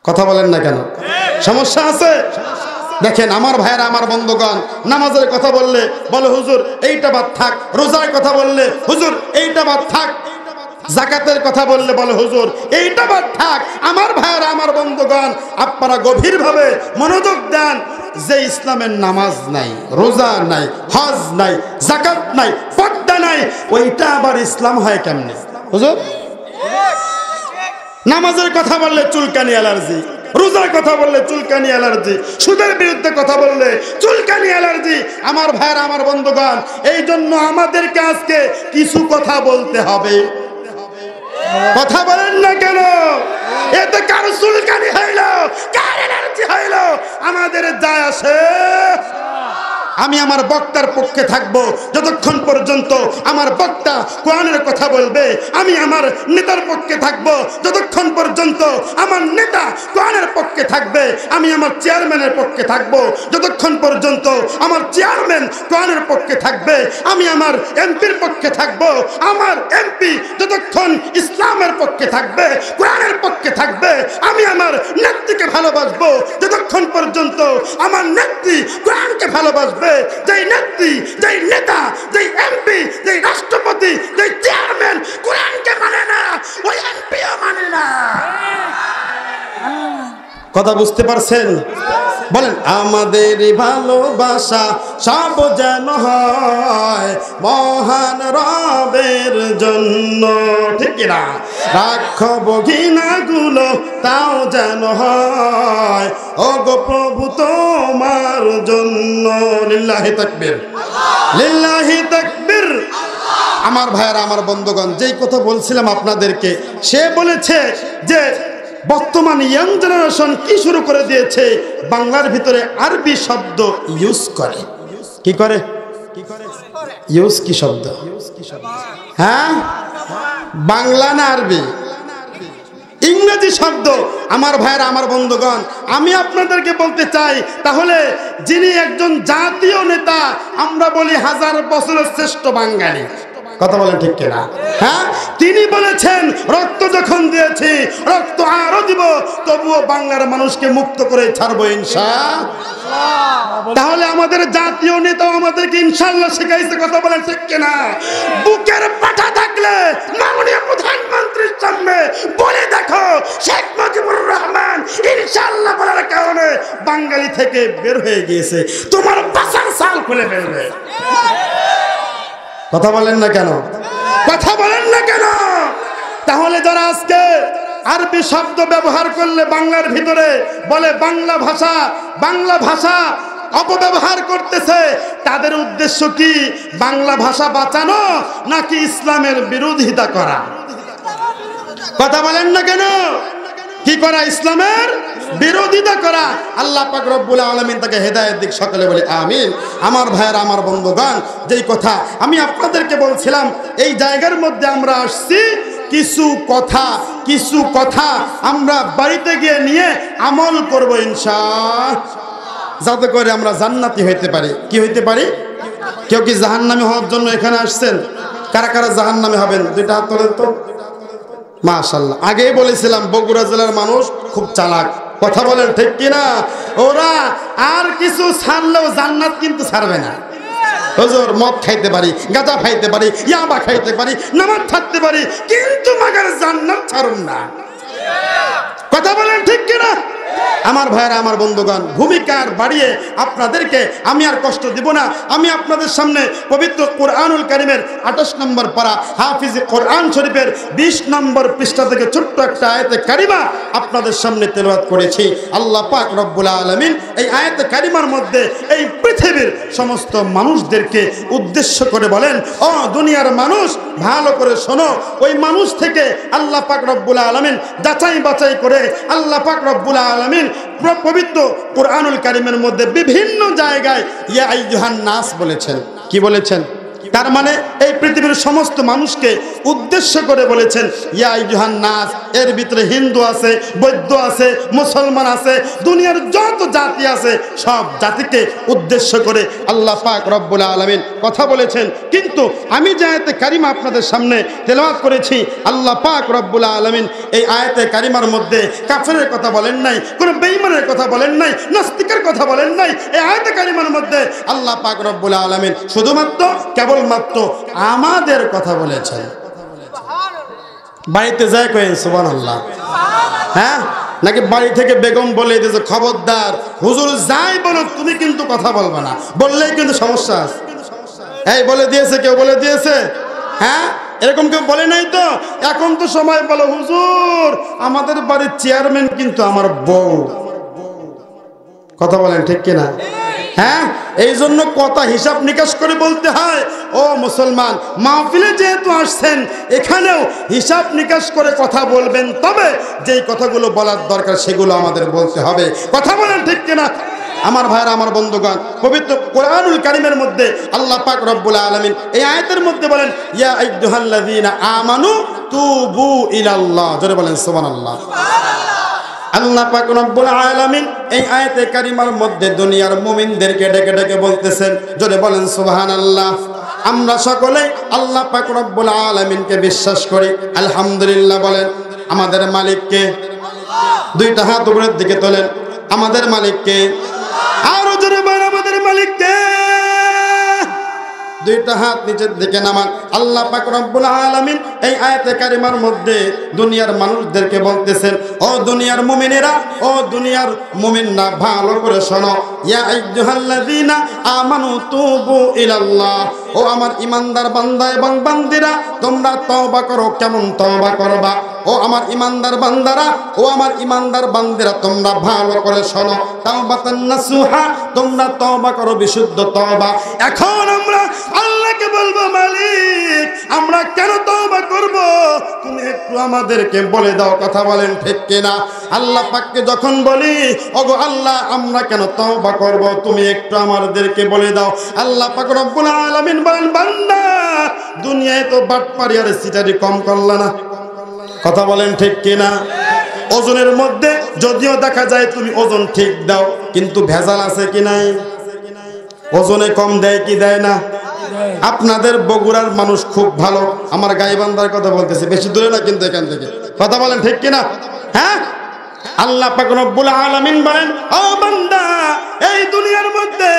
কথা বলেন না কেন? সমস্যা আছে। দেখেন আমার ভাইয়েরা, আমার বন্ধুগণ, নামাজের কথা বললে বলে হুজুর এইটা বাদ থাক, রোজার কথা বললে হুজুর এইটা বাদ থাক, যাকাতের কথা বললে বলে হুজুর এইটা বাদ থাক। আমার ভাইয়েরা, আমার বন্ধুগণ, আপনারা গভীরভাবে মনোযোগ দেন যে ইসলামের নামাজ নাই, রোজা নাই, হজ নাই, যাকাত নাই, পর্দা নাই, ওইটা আবার ইসলাম হয় কেমনে? হুজুর নামাজের কথা বললে চুলকানি অ্যালার্জি, রোজার কথা বললে চুলকানি অ্যালার্জি, সুদের বিরুদ্ধে কথা বললে চুলকানি অ্যালার্জি। আমার ভাইয়েরা, আমার বন্ধুগণ, এই জন্য আমাদেরকে আজকে কিছু কথা বলতে হবে। কথা বলেন না কেন? এতে কার চুলকানি হইল, কার অ্যালার্জি হইল, আমাদের যায় আসে। আমি আমার বক্তার পক্ষে থাকব যতক্ষণ পর্যন্ত আমার বক্তা কোরআনের কথা বলবে। আমি আমার নেতার পক্ষে থাকব যতক্ষণ পর্যন্ত আমার নেতা কোরআনের পক্ষে থাকবে। আমি আমার চেয়ারম্যানের পক্ষে থাকব যতক্ষণ পর্যন্ত আমার চেয়ারম্যান কোরআনের পক্ষে থাকবে। আমি আমার এমপির পক্ষে থাকব, আমার এমপি যতক্ষণ ইসলামের পক্ষে থাকবে, কোরআনের পক্ষে থাকবে। আমি আমার নেত্রীকে ভালোবাসবো যতক্ষণ পর্যন্ত আমার নেত্রী কোরআনকে ভালোবাসবে। যেই নেত্রী, যেই নেতা, যেই এমপি, যেই রাষ্ট্রপতি, যেই চেয়ারম্যান কোরআনকে মানে না, ওই এমপিও মানে না। কথা বুঝতে পারছেন? বলেন আমাদের ভালোবাসা সব যেন হয় মহান রবের জন্য, ঠিক না? রাখব ঘৃণাগুলো তাও যেন হয় ওগো প্রভু তোমার জন্য। লিল্লাহি তাকবীর, লিল্লাহি তাকবীর। আমার ভাইয়েরা, আমার বন্ধুগণ, যেই কথা বলছিলাম আপনাদেরকে, সে বলেছে যে বর্তমান ইয়াং জেনারেশন কি শুরু করে দিয়েছে, বাংলার ভিতরে আরবি শব্দ ইউজ করে। কি করে? ইউজ কি শব্দ? হ্যাঁ, বাংলা না আরবি? ইংরেজি শব্দ। আমার ভাইয়েরা, আমার বন্ধুগণ, আমি আপনাদেরকে বলতে চাই, তাহলে যিনি একজন জাতীয় নেতা, আমরা বলি হাজার বছরের শ্রেষ্ঠ বাঙালি, কথা বলেন ঠিক কিনা? হ্যাঁ, তিনি বলেছেন রক্ত যখন দিয়েছি রক্ত আরো দিব, তবুও বাংলার মানুষকে মুক্ত করে ছাড়বো ইনশাআল্লাহ। তাহলে আমাদের জাতীয় নেতাও আমাদেরকে ইনশাআল্লাহ শিখাইছে, কথা বলেন ঠিক কিনা? বুকের পাঠা থাকলে মাননীয় প্রধানমন্ত্রীর সামনে বলে দেখো, শেখ মুজিবুর রহমান ইনশাআল্লাহ বলার কারণে বাঙালি থেকে বের হয়ে গিয়েছে, তোমার বাসার সাল খুলে ফেলবে। কথা বলেন না কেন? কথা বলেন না কেন? তাহলে যারা আজকে আরবি শব্দ ব্যবহার করলে বাংলার ভিতরে বলে বাংলা ভাষা অপব্যবহার করতেছে, তাদের উদ্দেশ্য কি? বাংলা ভাষা বাঁচানো নাকি ইসলামের বিরোধিতা করা? কথা বলেন না কেন? কি করা? ইসলামের বিরোধিতা করা। আল্লাহ পাক রব্বুল আলামিন তাকে হেদায়েত দিক, সকলে বলে আমিন। আমার ভাইয়েরা, আমার বন্ধুগণ, যেই কথা আমি আপনাদেরকে বলছিলাম, এই জায়গার মধ্যে আমরা আসছি, কিছু কথা আমরা বাড়িতে গিয়ে নিয়ে আমল করব ইনশাআল্লাহ, যাতে করে আমরা জান্নাতি হইতে পারি। কি হইতে পারি? কেউ কি জাহান্নামী হওয়ার জন্য এখানে আসছেন? কারা কারা জাহান্নামী হবেন? দুইটা হাত তোলেন তো। মাশাআল্লাহ। আগেই বলেছিলাম বগুড়া জেলার মানুষ খুব চালাক, কথা বলেন ঠিক কিনা? ওরা আর কিছু ছাড়লেও জান্নাত কিন্তু ছাড়বে না। হুজুর, মদ খাইতে পারি, গাঁজা খাইতে পারি, ইয়াবা খাইতে পারি, নামাজ ছাড়তে পারি, কিন্তু মাগার জান্নাত ছাড়ুন না। কথা বলেন ঠিক কিনা? আমার ভাইয়েরা, আমার বন্ধুগণ, ভূমিকার বাড়িয়ে আপনাদেরকে আমি আর কষ্ট দিব না। আমি আপনাদের সামনে পবিত্র কোরআনুল কারীমের 28 নম্বর পারা হাফিজ কোরআন শরীফের 20 নম্বর পৃষ্ঠা থেকে ছোট্ট একটা আয়াতে কারিমা আপনাদের সামনে তেলাওয়াত করেছি। আল্লাহ পাক রব্বুল আলামিন এই আয়াতে কারিমার মধ্যে এই পৃথিবীর সমস্ত মানুষদেরকে উদ্দেশ্য করে বলেন, ও দুনিয়ার মানুষ, ভালো করে শোনো। ওই মানুষ থেকে আল্লাহ পাক রব্বুল আলামিন যাচাই বাছাই করে আল্লাহ পাক রব্বুল আলামিন পবিত্র কোরআনুল কারীমের মধ্যে বিভিন্ন জায়গায় ইয়া আইয়ুহান নাস বলেছেন। কি বলেছেন? তার মানে এই পৃথিবীর সমস্ত মানুষকে উদ্দেশ্য করে বলেছেন ইয়া আইয়ুহান নাস। এর ভিতরে হিন্দু আছে, বৌদ্ধ আছে, মুসলমান আছে, দুনিয়ার যত জাতি আছে সব জাতিকে উদ্দেশ্য করে আল্লাহ পাক রব্বুল আলামিন কথা বলেছেন। কিন্তু আমি যে আয়াতে কারিমা আপনাদের সামনে তেলাওয়াত করেছি, আল্লাহ পাক রব্বুল আলামিন এই আয়াতে কারিমার মধ্যে কাফেরের কথা বলেন নাই, কোনো বেঈমানের কথা বলেন নাই, নাস্তিকের কথা বলেন নাই। এই আয়াতে কারিমার মধ্যে আল্লাহ পাক রব্বুল আলামিন শুধুমাত্র কেবলমাত্র আমাদের কথা বলেছেন। বাড়িতে যায় কয়েন সুবহানাল্লাহ, হ্যাঁ, নাকি বাড়ি থেকে বেগম বলে দিয়েছে খবরদার হুজুর যাই বলো তুমি কিন্তু কথা বলবে না, বললেই কিন্তু সমস্যা আছে। এই বলে দিয়েছে, কেউ বলে দিয়েছে? হ্যাঁ, এরকম কেউ বলে নাই তো? এখন তো সময় বলো হুজুর আমাদের বাড়ির চেয়ারম্যান কিন্তু আমার বউ। কথা বলেন ঠিক কিনা? হ্যাঁ, এই জন্য কথা হিসাব নিকাশ করে বলতে হয়। ও মুসলমান, মাহফিলে যেহেতু আসছেন, এখানেও হিসাব নিকাশ করে কথা বলবেন, তবে যেই কথাগুলো বলার দরকার সেগুলো আমাদের বলতে হবে। কথা বলেন ঠিক কিনা? আমার ভাইরা, আমার বন্ধুগণ, পবিত্র কোরআনুল কারীমের মধ্যে আল্লাহ পাক রব্বুল আলামিন এই আয়াতের মধ্যে বলেন ইয়া আইয়ুহাল্লাযীনা আমানু তুবু ইলাল্লাহ। জোরে বলেন সুবহানাল্লাহ। আল্লাহ পাক রব্বুল আলামিন এই আয়াতে কারিমার মধ্যে দুনিয়ার মুমিনদেরকে ডেকে ডেকে বলতেছেন, জোরে বলেন সুবহানাল্লাহ। আমরা সকলে আল্লাহ পাক রব্বুল আলামিনকে বিশ্বাস করি, আলহামদুলিল্লাহ বলেন। আমাদের মালিককে, দুইটা হাত উপরের দিকে তোলেন। আমাদের মালিককে, আরো জোরে বলেন আমাদের মালিককে। দুইটা হাত নিচের দিকে নামান। আল্লাহ পাক রব্বুল আলামিন এই আয়াতে কারিমার মধ্যে দুনিয়ার মানুষদেরকে বলতেছেন, ও দুনিয়ার মুমিনেরা, ও দুনিয়ার মুমিনরা, ভালো করে শোনো, ইয়া আইয়ুহাল্লাযীনা আমানু তুবু ইলাল্লাহ, ও আমার ইমানদার বান্দা এবং বান্দিরা, তোমরা তওবা করো। কেমন তওবা করবা? ও আমার ইমানদার বান্দারা, ও আমার ইমানদার বান্দিরা, তোমরা ভালো করে শোনো, তাওবাতান নাসুহা, তোমরা তওবা করো বিশুদ্ধ তওবা। এখন আমরা আল্লাহকে বলবো, মালিক আমরা কেন তওবা করব? তুমি একটু আমাদেরকে বলে দাও। কথা বলেন ঠিক কিনা? আল্লাহ পাককে যখন বলি, ওগো আল্লাহ আমরা কেন তওবা করব, তুমি একটু আমাদেরকে বলে দাও। আল্লাহ পাক রব্বুল আলামিন বলেন, বান্দা দুনিয়ায় তো বাটপারি আর সিটারি কম করলা না। কথা বলেন ঠিক কিনা? ওজনের মধ্যে যদিও দেখা যায় তুমি ওজন ঠিক দাও, কিন্তু ভেজাল আছে কি নাই? ওজনে কম দেয় কি দেয় না? আপনাদের বগুড়ার মানুষ খুব ভালো, আমার গাইবান্ধার কথা বলতেছি, বেশি দূরে না কিন্তু এখান থেকে। কথা বলেন ঠিক কিনা? হ্যাঁ, আল্লাহ পাক রব্বুল আলামিন বলেন, ও বান্দা এই দুনিয়ার মধ্যে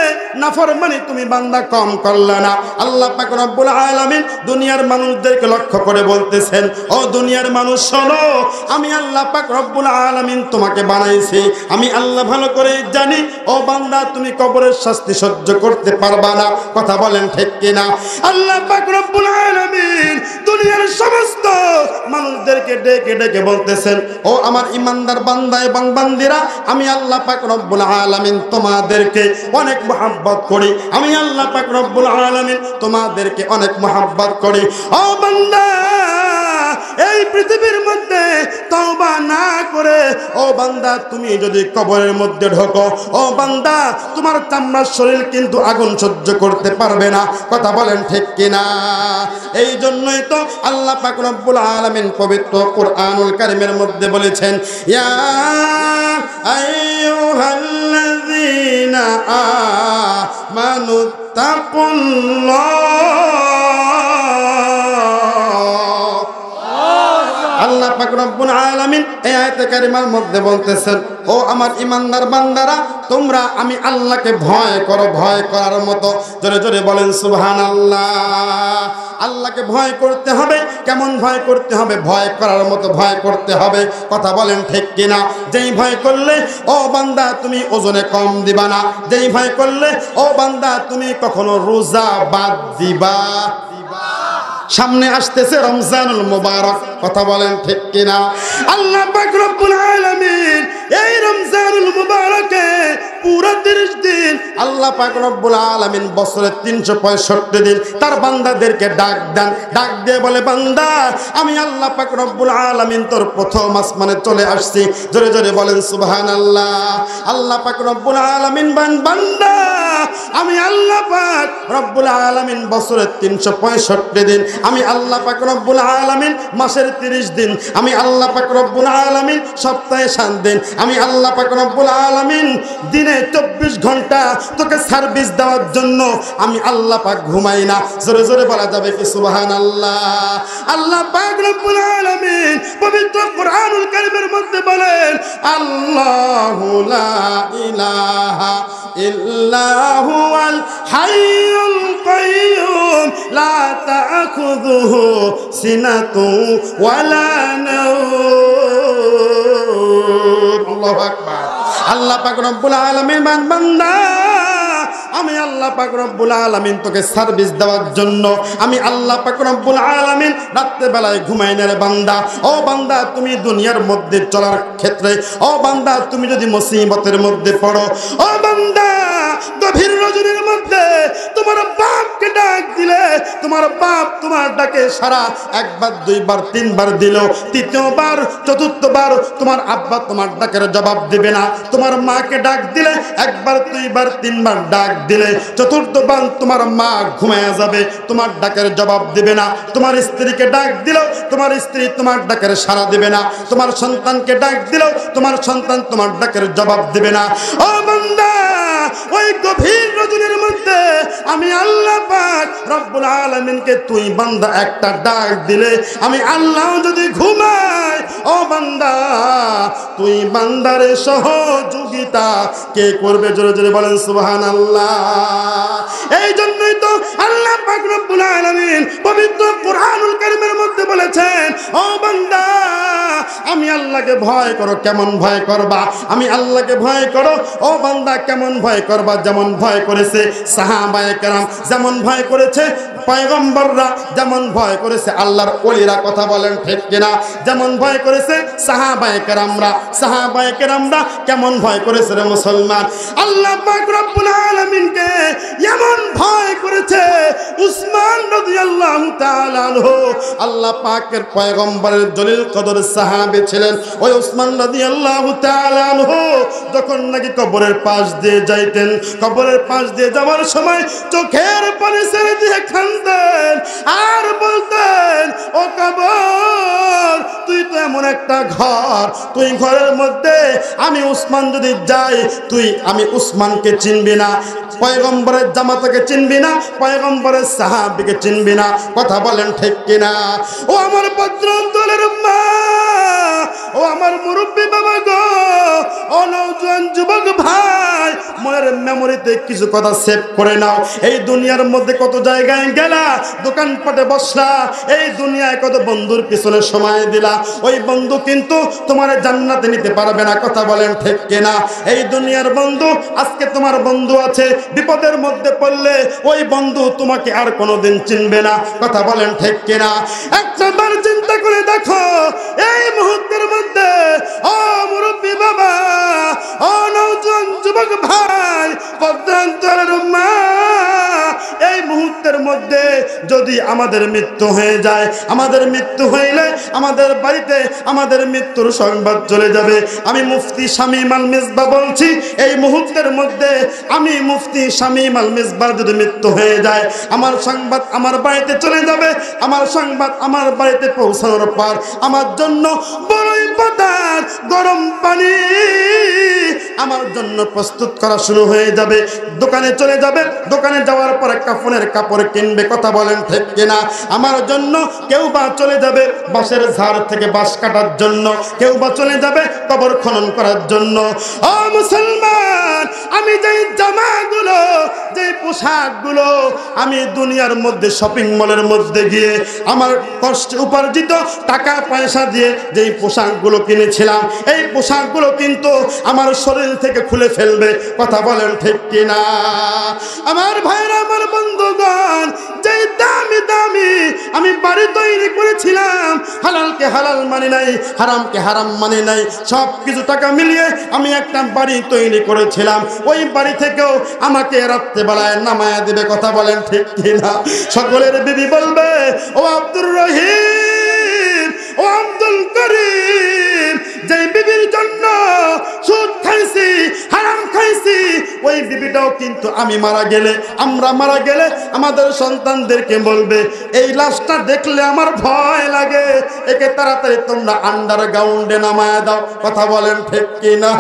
নাফরমানি তুমি বান্দা কম করলা না। আল্লাহ পাক রব্বুল আলামিন দুনিয়ার মানুষদেরকে লক্ষ্য করে বলতেছেন, ও দুনিয়ার মানুষ শোনো, আমি আল্লাহ পাক রব্বুল আলামিন তোমাকে বানাইছি, আমি আল্লাহ ভালো করে জানি। ও বান্দা তুমি কবরের শাস্তি সহ্য করতে পারবা না। কথা বলেন ঠিক কিনা? আল্লাহ পাক রব্বুল আলামিন দুনিয়ার সমস্ত মানুষদেরকে ডেকে ডেকে বলতেছেন, ও আমার ইমানদার বান্দা এবং বান্দিরা, আমি আল্লাহ পাক রব্বুল আলামিন তোমাদেরকে অনেক মহব্বত করি, আমি আল্লাহ পাক রব্বুল আলামিন তোমাদেরকে অনেক মহব্বত করি। ও বান্দা এই পৃথিবীর মধ্যে তওবা না করে, ও বান্দা তুমি যদি কবরের মধ্যে ঢোকো, ও বান্দা তোমার চামড়ার শরীর কিন্তু আগুন সহ্য করতে পারবে না। কথা বলেন ঠিক কিনা? এই জন্যই তো আল্লাহ পাক রব্বুল আলামিন পবিত্র কুরআনুল কারীমের মধ্যে বলেছেন, ইয়া আইয়ুহাল্লাযীনা আমানু তাকুল্লাহ। আল্লাহ পাক রব্বুল আলামিন এই আয়াতে কারিমার মধ্যে বলতেছেন, ও আমার ইমানদার বান্দারা, তোমরা আমি আল্লাহকে ভয় করো, ভয় করার মতো। জোরে জোরে বলেন সুবহানাল্লাহ। আল্লাহকে ভয় করতে হবে। কেমন ভয় করতে হবে? ভয় করার মতো ভয় করতে হবে। কথা বলেন ঠিক কিনা? যেই ভয় করলে ও বান্দা তুমি ওজনে কম দিবা না, যেই ভয় করলে ও বান্দা তুমি কখনো রোজা বাদ দিবা। সামনে আসতেছে রমজানুল মুবারক। কথা বলেন ঠিক কিনা? আল্লাহ পাক রব্বুল আলামিন এই রমজানুল মুবারকে পুরো 30 দিন আল্লাহ পাক রব্বুল আলামিন বছরে 365 দিন তার বান্দাদেরকে ডাক দেন। ডাক দিয়ে বলে, বান্দা আমি আল্লাহ পাক রব্বুল আলামিন তোর প্রথম আসমানে চলে আসছি। জোরে জোরে বলেন সুবহানাল্লাহ। আল্লাহ পাক রব্বুল আলামিন বান্দা আমি আল্লাহ পাক রব্বুল আলামিন বছরে 365 দিন, আমি আল্লাহ পাক রব্বুল আলামিন মাসের 30 দিন, আমি আল্লাহ পাক রব্বুল আলামিন সপ্তাহে 7 দিন, আমি আল্লাহ পাক রব্বুল আলামিন দিনে 24 ঘন্টা তোকে সার্ভিস দেওয়ার জন্য আমি আল্লাহ পাক ঘুমাই না। জোরে জোরে বলা যাবে কি সুবহানাল্লাহ? আল্লাহ পাক রব্বুল আলামিন পবিত্র কুরআনুল কারীমের মধ্যে বলেন, আল্লাহু লা ইলাহা ইল্লা হুয়াল হাইয়ুল কাইয়্যুম লা তা'খুযুহু সিনাতুন ওয়ালা নাওম। আল্লাহু আকবার। আল্লাহ পাক রব্বুল আলামিন বান্দা আমি আল্লাহ পাক রব্বুল আলামিন তোকে সার্ভিস দেওয়ার জন্য আমি আল্লাহ পাক রব্বুল আলামিন রাত্রে বেলায় ঘুমাই না রে বান্দা। ও বান্দা তুমি দুনিয়ার মধ্যে চলার ক্ষেত্রে, ও বান্দা তুমি যদি মুসিবতের মধ্যে পড়ো, ও বান্দা গভীর রজনীর মধ্যে তোমার বাপকে ডাক দিলে, তোমার বাপ তোমার ডাকে সারা একবার দুইবার তিনবার দিল, তৃতীয়বার চতুর্থবার তোমার আব্বা তোমার ডাকের জবাব দিবে না। তোমার মাকে ডাক দিলে একবার দুইবার তিনবার ডাক দিলে, চতুর্থবার তোমার মা ঘুমায়া যাবে, তোমার ডাকের জবাব দিবে না। তোমার স্ত্রীকে ডাক দিলেও তোমার স্ত্রী তোমার ডাকের সাড়া দিবে না। তোমার সন্তানকে ডাক দিলেও তোমার সন্তান তোমার ডাকের জবাব দিবে না। ও বান্দা ওই গভীর রজনীর মধ্যে আমি আল্লাহ পাক রব্বুল আলামিনকে তুই বান্দা একটা ডাক দিলে আমি আল্লাহ যদি ঘুমাই, ও বান্দা তুই বান্দারে সহযোগিতা কে করবে? জোরে জোরে বলেন সুবহানাল্লাহ। এই জন্যই তো আল্লাহ পাক রব্বুল আলামিন পবিত্র কুরআনুল কারীমের মধ্যে বলেছেন, ও বান্দা আমি আল্লাহকে ভয় করো। কেমন ভয় করবা? আমি আল্লাহকে ভয় করো। ও বান্দা কেমন ভয় করবা? যেমন ভয় করেছে সাহাবায়ে কেরাম, যেমন ভয় করেছে পয়গম্বররা, যেমন ভয় করেছে আল্লাহর ওলিরা, কথা বলেন ঠিক কিনা? যেমন ভয় করেছে সাহাবায়ে কেরামরা কেমন ভয় করেছে রে মুসলমান? আল্লাহ পাক রব্বুল আলামিনকে এমন ভয় করেছে উসমান রাদিয়াল্লাহু তাআলা আনহু। আল্লাহ পাকের পয়গম্বরের জলিল কদর সাহাবী ছিলেন ওই উসমান রাদিয়াল্লাহু তাআলা আনহু। যখন নাকি কবরের পাশ দিয়ে যাইতেন, কবরের পাশ দিয়ে যাওয়ার সময় চোখের পানি ছেড়ে দিয়ে কাঁদতেন আর বলতেন, ও কবর তুই তো এমন একটা ঘর, তুই ঘরের মধ্যে আমি উসমান যদি যাই আমি উসমানকে চিনবি না, পয়গম্বরের জামাতাকে চিনবি না, পয়গম্বরের সাহাবীকে চিনবি না, কথা বলেন ঠিক কিনা? ও আমার পত্রান্তরের মা, ও আমার মুরব্বী বাবা গো, ও নওজোয়ান যুবক ভাই, মনের মেমোরিতে কিছু কথা সেভ করে নাও। এই দুনিয়ার মধ্যে কত জায়গায় গেলা, দোকানপাটে বসলা, এই দুনিয়ায় কত বন্ধুর পিছনে সময় দিলা, ওই বন্ধু কিন্তু তোমার জান্নাতে নিতে পারবে না, কথা বলেন ঠিক কিনা? এই দুনিয়ার বন্ধু, আজকে তোমার বন্ধু আছে, বিপদের মধ্যে পড়লে ওই বন্ধু তোমাকে আর কোনোদিন চিনবে না, কথা বলেন ঠিক কিনা? একবার চিন্তা করে দেখো এই মুহূর্তের মধ্যে, ও মুরব্বী বাবা, ও নওজোয়ান যুবক ভাই, পদ্মান্তরের মা, এই মুহূর্তের মধ্যে যদি আমাদের মৃত্যু হয়ে যায়, আমাদের মৃত্যু হইলে আমাদের বাড়িতে আমাদের মৃত্যুর সংবাদ চলে যাবে। আমি মুফতি শামীম আল মিসবাহ বলছি, এই মুহূর্তের মধ্যে আমি মুফতি শামীম আল মিসবাহ যদি মৃত্যু হয়ে যায়, আমার সংবাদ আমার বাড়িতে চলে যাবে। আমার সংবাদ আমার বাড়িতে পৌঁছানোর পর আমার জন্য বড়ই পাতার গরম পানি আমার জন্য প্রস্তুত করা শুরু হয়ে যাবে। দোকানে চলে যাবে, দোকানে যাওয়ার পরে কাফনের কাপড় কিনবে, কথা বলেন ঠিক কিনা? আমার জন্য কেউ বা চলে যাবে বাঁশের ঝাড় থেকে বাঁশ কাটার জন্য, কেউ বা চলে যাবে কবর খনন করার জন্য। ও মুসলমান, আমি যেই জামাগুলো, যেই পোশাকগুলো আমি দুনিয়ার মধ্যে শপিং মলের মধ্যে গিয়ে আমার কষ্ট উপার্জিত টাকা পয়সা দিয়ে যেই পোশাকগুলো কিনেছিলাম, এই পোশাকগুলো কিন্তু আমার শরীর থেকে খুলে ফেলবে, কথা বলেন ঠিক কিনা? আমার ভাইরা, আমার বন্ধুগণ, যেই দামি দামি আমি বাড়ি তৈরি করেছিলাম, হালালকে হালাল মানে নাই, হারামকে হারাম মানে নাই, সব কিছু টাকা মিলিয়ে আমি একটা বাড়ি তৈরি করেছিলাম। ওই বাড়ি থেকেও আমাকে রাত্রেবেলায় নামায়া দিবে, কথা বলেন ঠিক কিনা? সকলের বিবি বলবে, ও আব্দুর রহিম, ও আব্দুল করিম, যে বিবির জন্য সুদ খাইছি, হারাম খাইছি, ওই বিবিটাও কিন্তু আমি মারা গেলে, আমরা মারা গেলে আমাদের সন্তানদেরকে বলবে, এই লাশটা দেখলে আমার ভয় লাগে, একে তাড়াতাড়ি তোমরা আন্ডারগ্রাউন্ডে নামায়া দাও, কথা বলেন ঠিক কিনা?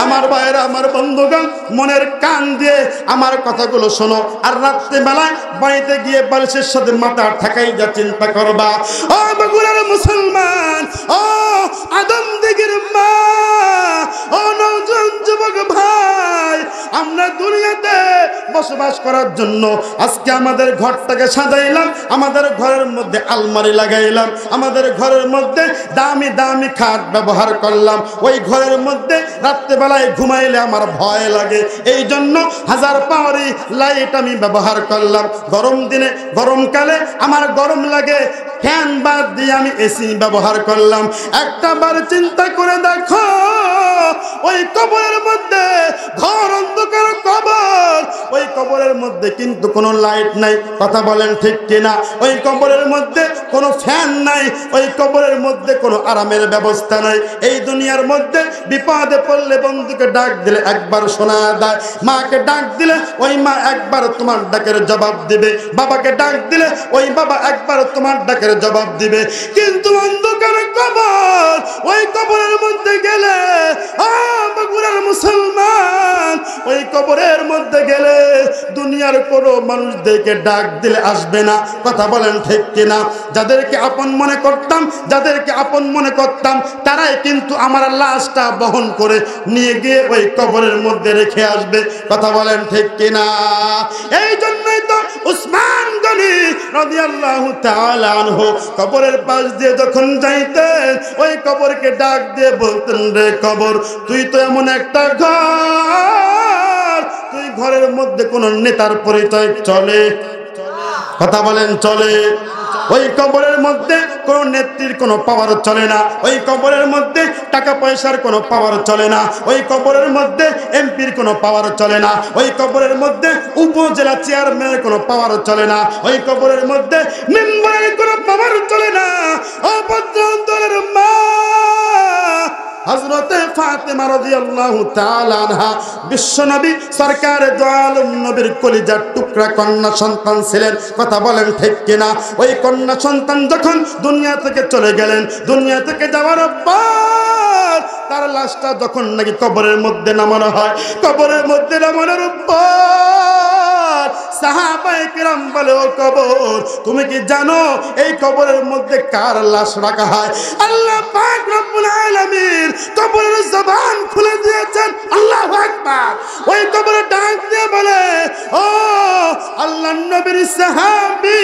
আমার ভাইয়েরা, আমার বন্ধুগণ, মনের কান দিয়ে আমার কথাগুলো শোনো, আর রাত্রিবেলায় বাড়িতে গিয়ে বালিশের সাথে মাথা ঠাকাই যা চিন্তা করবা। ও বগুড়ার মুসলমান, ও আদম দিগির মা, ও নওজোয়ান যুবক ভাই, আমরা দুনিয়াতে বসবাস করার জন্য আজকে আমাদের ঘরটাকে সাজাইলাম, আমাদের ঘরের মধ্যে আলমারি লাগাইলাম, আমাদের ঘরের মধ্যে দামি দামি খাট ব্যবহার করলাম। ওই ঘরের মধ্যে রাত্রেবেলায় ঘুমাইলে আমার ভয় লাগে, এই জন্য 1000 পাওয়ারি লাইট আমি ব্যবহার করলাম। গরম দিনে, গরমকালে আমার গরম লাগে, ফ্যান বাদ দিয়ে আমি এসি ব্যবহার করলাম। একটা বার চিন্তা করে দেখো, ওই কবরের মধ্যে, ঘর অন্ধকার কবর, ওই কবরের মধ্যে কিন্তু কোনো লাইট নাই, কথা বলেন ঠিক কিনা? ওই কবরের মধ্যে কোনো ফ্যান নাই, ওই কবরের মধ্যে কোনো আরামের ব্যবস্থা নাই। এই দুনিয়ার মধ্যে বিপদে পড়লে বন্ধুকে ডাক দিলে একবার শোনা দেয়, মাকে ডাক দিলে ওই মা একবার তোমার ডাকের জবাব দিবে, বাবাকে ডাক দিলে ওই বাবা একবার তোমার ডাকের জবাব দিবে। কিন্তু অন্ধকার কবর, ওই কবরের মধ্যে গেলে, বগুড়ার মুসলমান, ওই কবরের গেলে দুনিয়ার কোনো মানুষদেরকে ডাক দিলে আসবে না। কথা বলেন ঠিক কিনা? যাদেরকে আপন মনে করতাম তারাই কিন্তু আমার লাশটা বহন করে নিয়ে গিয়ে ওই কবরের মধ্যে রেখে আসবে। কথা বলেন ঠিক কিনা? এই জন্যই তো উসমান গনি রাদিয়াল্লাহু তাআলা আনহু কবরের পাশ দিয়ে যখন যাইতেন ওই কবরকে ডাক দিয়ে বলতেন, রে কবর, তুই তো এমন একটা ঘর, তুই ঘরের মধ্যে কোন নেতার পরিচয় চলে? কথা বলেন চলে? ওই কবরের মধ্যে কোন নেত্রীর কোনো পাওয়ার চলে না। ওই কবরের মধ্যে টাকা পয়সার কোনো পাওয়ার চলে না। ওই কবরের মধ্যে এমপির কোনো পাওয়ার চলে না। ওই কবরের মধ্যে উপজেলা চেয়ারম্যানের কোনো পাওয়ার চলে না। ওই কবরের মধ্যে মেম্বারের কোনো পাওয়ার চলে না। ও পদ্মান্তরের মা হযরতে ফাতেমা রাদিয়াল্লাহু তাআলা আনহা বিশ্বনবী সরকার দু আলম নবীর কলিজার টুকরা কন্যা সন্তান ছিলেন। কথা বলেন ঠিক কিনা? ওই কন্যা সন্তান যখন দুনিয়া থেকে চলে গেলেন, দুনিয়া থেকে যাওয়ার পর তার লাশটা যখন নাকি কবরের মধ্যে নামানো হয়, কবরের মধ্যে নামানোর পর সাহাবায়ে কেরাম বলে, ও কবর, তুমি কি জানো এই কবরের মধ্যে কার লাশ রাখা হয়? আল্লাহ পাক রব্বুল আলামিন কবরের জবান খুলে দিয়েছেন। আল্লাহু আকবার। ওই কবরে ডাক দিয়ে বলে, ও আল্লাহর নবীর সাহাবী,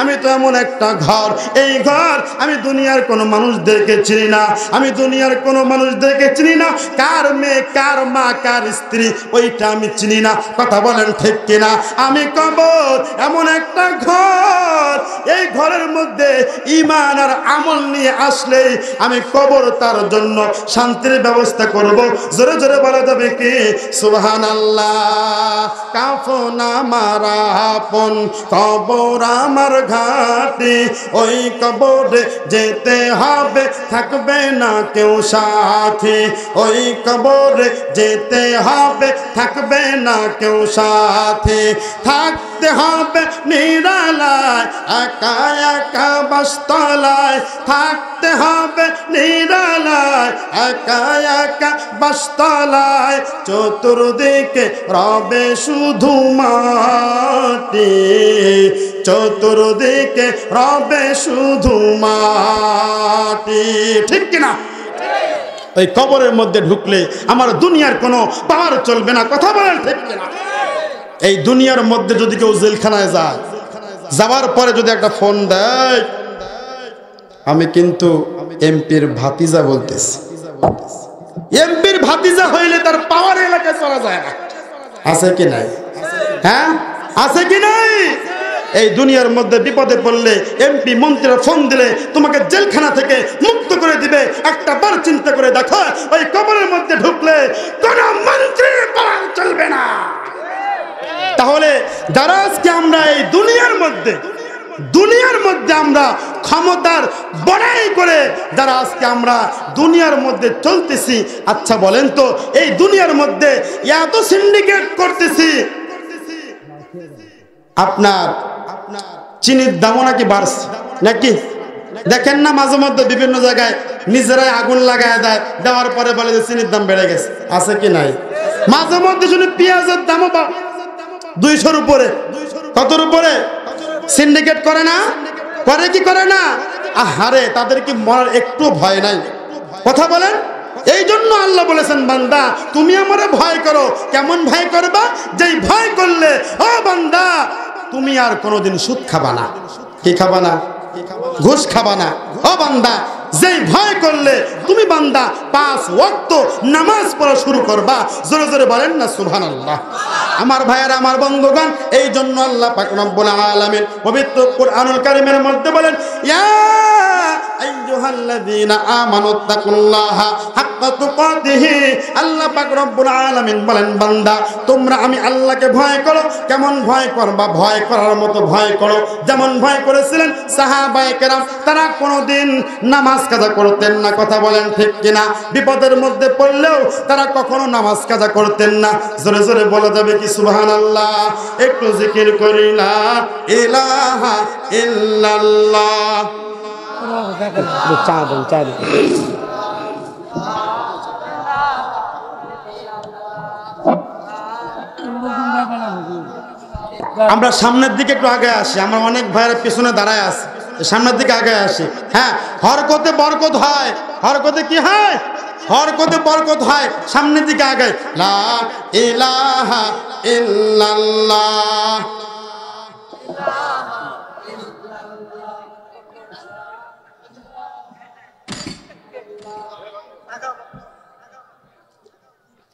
আমি তো এমন একটা ঘর, এই ঘর আমি দুনিয়ার কোনো মানুষদেরকে চিনি না, আমি দুনিয়ার কোনো মানুষদেরকে চিনি না, কার মেয়ে, কার মা, কার স্ত্রী, ওইটা আমি চিনি না। কথা বলেন ঠিক কিনা? আমি কবর এমন একটা ঘর, এই ঘরের মধ্যে ঈমান আর আমল নিয়ে আসলে আমি কবর তার জন্য শান্তির ব্যবস্থা করব। জোরে জোরে বলা যাবে কি সুবহানাল্লাহ? কাফন আমার আপন, কবর আমার ঘাটি, ওই কবরে যেতে হবে, থাকবে না কেউ সাথী, ওই কবরে যেতে হবে, থাকবে না কেউ সাথী, থাকতে হবে নিরালায়, একা একা বাসতলায়, থাকতে হবে নিরালায়, একা একা বাসতলায়, চতুর্দিকে রবে শুধু মাটি, চতুর্দিকে রবে শুধু মাটি। ঠিক কিনা? ওই কবরের মধ্যে ঢুকলে আমার দুনিয়ার কোনো পাওয়ার চলবে না। কথা বলেন ঠিক কিনা? এই দুনিয়ার মধ্যে যদি কেউ জেলখানায় যায়, যাওয়ার পরে যদি একটা ফোন দেয়, আমি কিন্তু এমপির ভাতিজা বলতেছি, এমপির ভাতিজা হইলে তার পাওয়ার এলাকায় চলা যায় না। আছে কি নাই? হ্যাঁ, আছে কি নাই? এই দুনিয়ার মধ্যে বিপদে পড়লে এমপি মন্ত্রীরা ফোন দিলে তোমাকে জেলখানা থেকে মুক্ত করে দিবে। একটা বার চিন্তা করে দেখো, ওই কবরের মধ্যে ঢুকলে কোন মন্ত্রীর পাওয়ার চলবে না। তাহলে যারা আজকে আমরা এই দুনিয়ার মধ্যে আমরা ক্ষমতার বড়াই করে যারা আজকে আমরা দুনিয়ার মধ্যে চলতেছি, আচ্ছা বলেন তো, এই দুনিয়ার মধ্যে এত সিন্ডিকেট করতেছি, আপনার চিনির দামও নাকি বাড়ছে নাকি? দেখেন না মাঝে মধ্যে বিভিন্ন জায়গায় নিজেরাই আগুন লাগায় দেয়, দেওয়ার পরে বলে যে চিনির দাম বেড়ে গেছে। আছে কি নাই? মাঝে মধ্যে শুনে পেঁয়াজের দামও 200-র উপরে। কতর উপরে? সিন্ডিকেট করে না? করে কি করে না? আহারে, তাদের কি মরার একটু ভয় নাই? কথা বলেন। এই জন্য আল্লাহ বলেছেন, বান্দা তুমি আমারে ভয় করো। কেমন ভয় করবা? যেই ভয় করলে ও বান্দা তুমি আর কোনোদিন সুদ খাবা না। কি খাবা না? ঘুষ খাবা না। ও বান্দা, যেই ভয় করলে তুমি বান্দা 5 ওয়াক্ত নামাজ পড়া শুরু করবা। জোরে জোরে বলেন না সুবহানাল্লাহ। আমার ভাইয়েরা, আমার বন্ধুগণ, এই জন্য আল্লাহ পাক রব্বুল আলামিন পবিত্র কুরআনুল কারীমের মধ্যে বলেন, ইয়া আইয়ুহাল্লাযীনা আমানুত্তাকুল্লাহা হাক্কা তুকাতিহি। আল্লাহ পাক রব্বুল আলামিন বলেন, বান্দা তোমরা আমি আল্লাহকে ভয় করো। কেমন ভয় করবা? ভয় করার মতো ভয় করো, যেমন ভয় করেছিলেন সাহাবায়ে কেরাম। তারা কোনোদিন নামাজ কাজা করতেন না। কথা বলেন ঠিক কিনা? বিপদের মধ্যে পড়লেও তারা কখনো নামাজ কাজা করতেন না। জোরে জোরে বলা যাবে কি সুবহানাল্লাহ? একটু জিকির করি লা ইলাহা ইল্লাল্লাহ। আমরা সামনের দিকে একটু আগে আসি, আমরা অনেক ভাইয়ের পেছনে দাঁড়ায় আছি, সামনের দিকে আগে আসি। হ্যাঁ, হরকতে বরকত হয়, হরকতে কি হয়, হরকতে বরকত হয়, সামনের দিকে আগে। লা ইলাহা ইল্লাল্লাহ।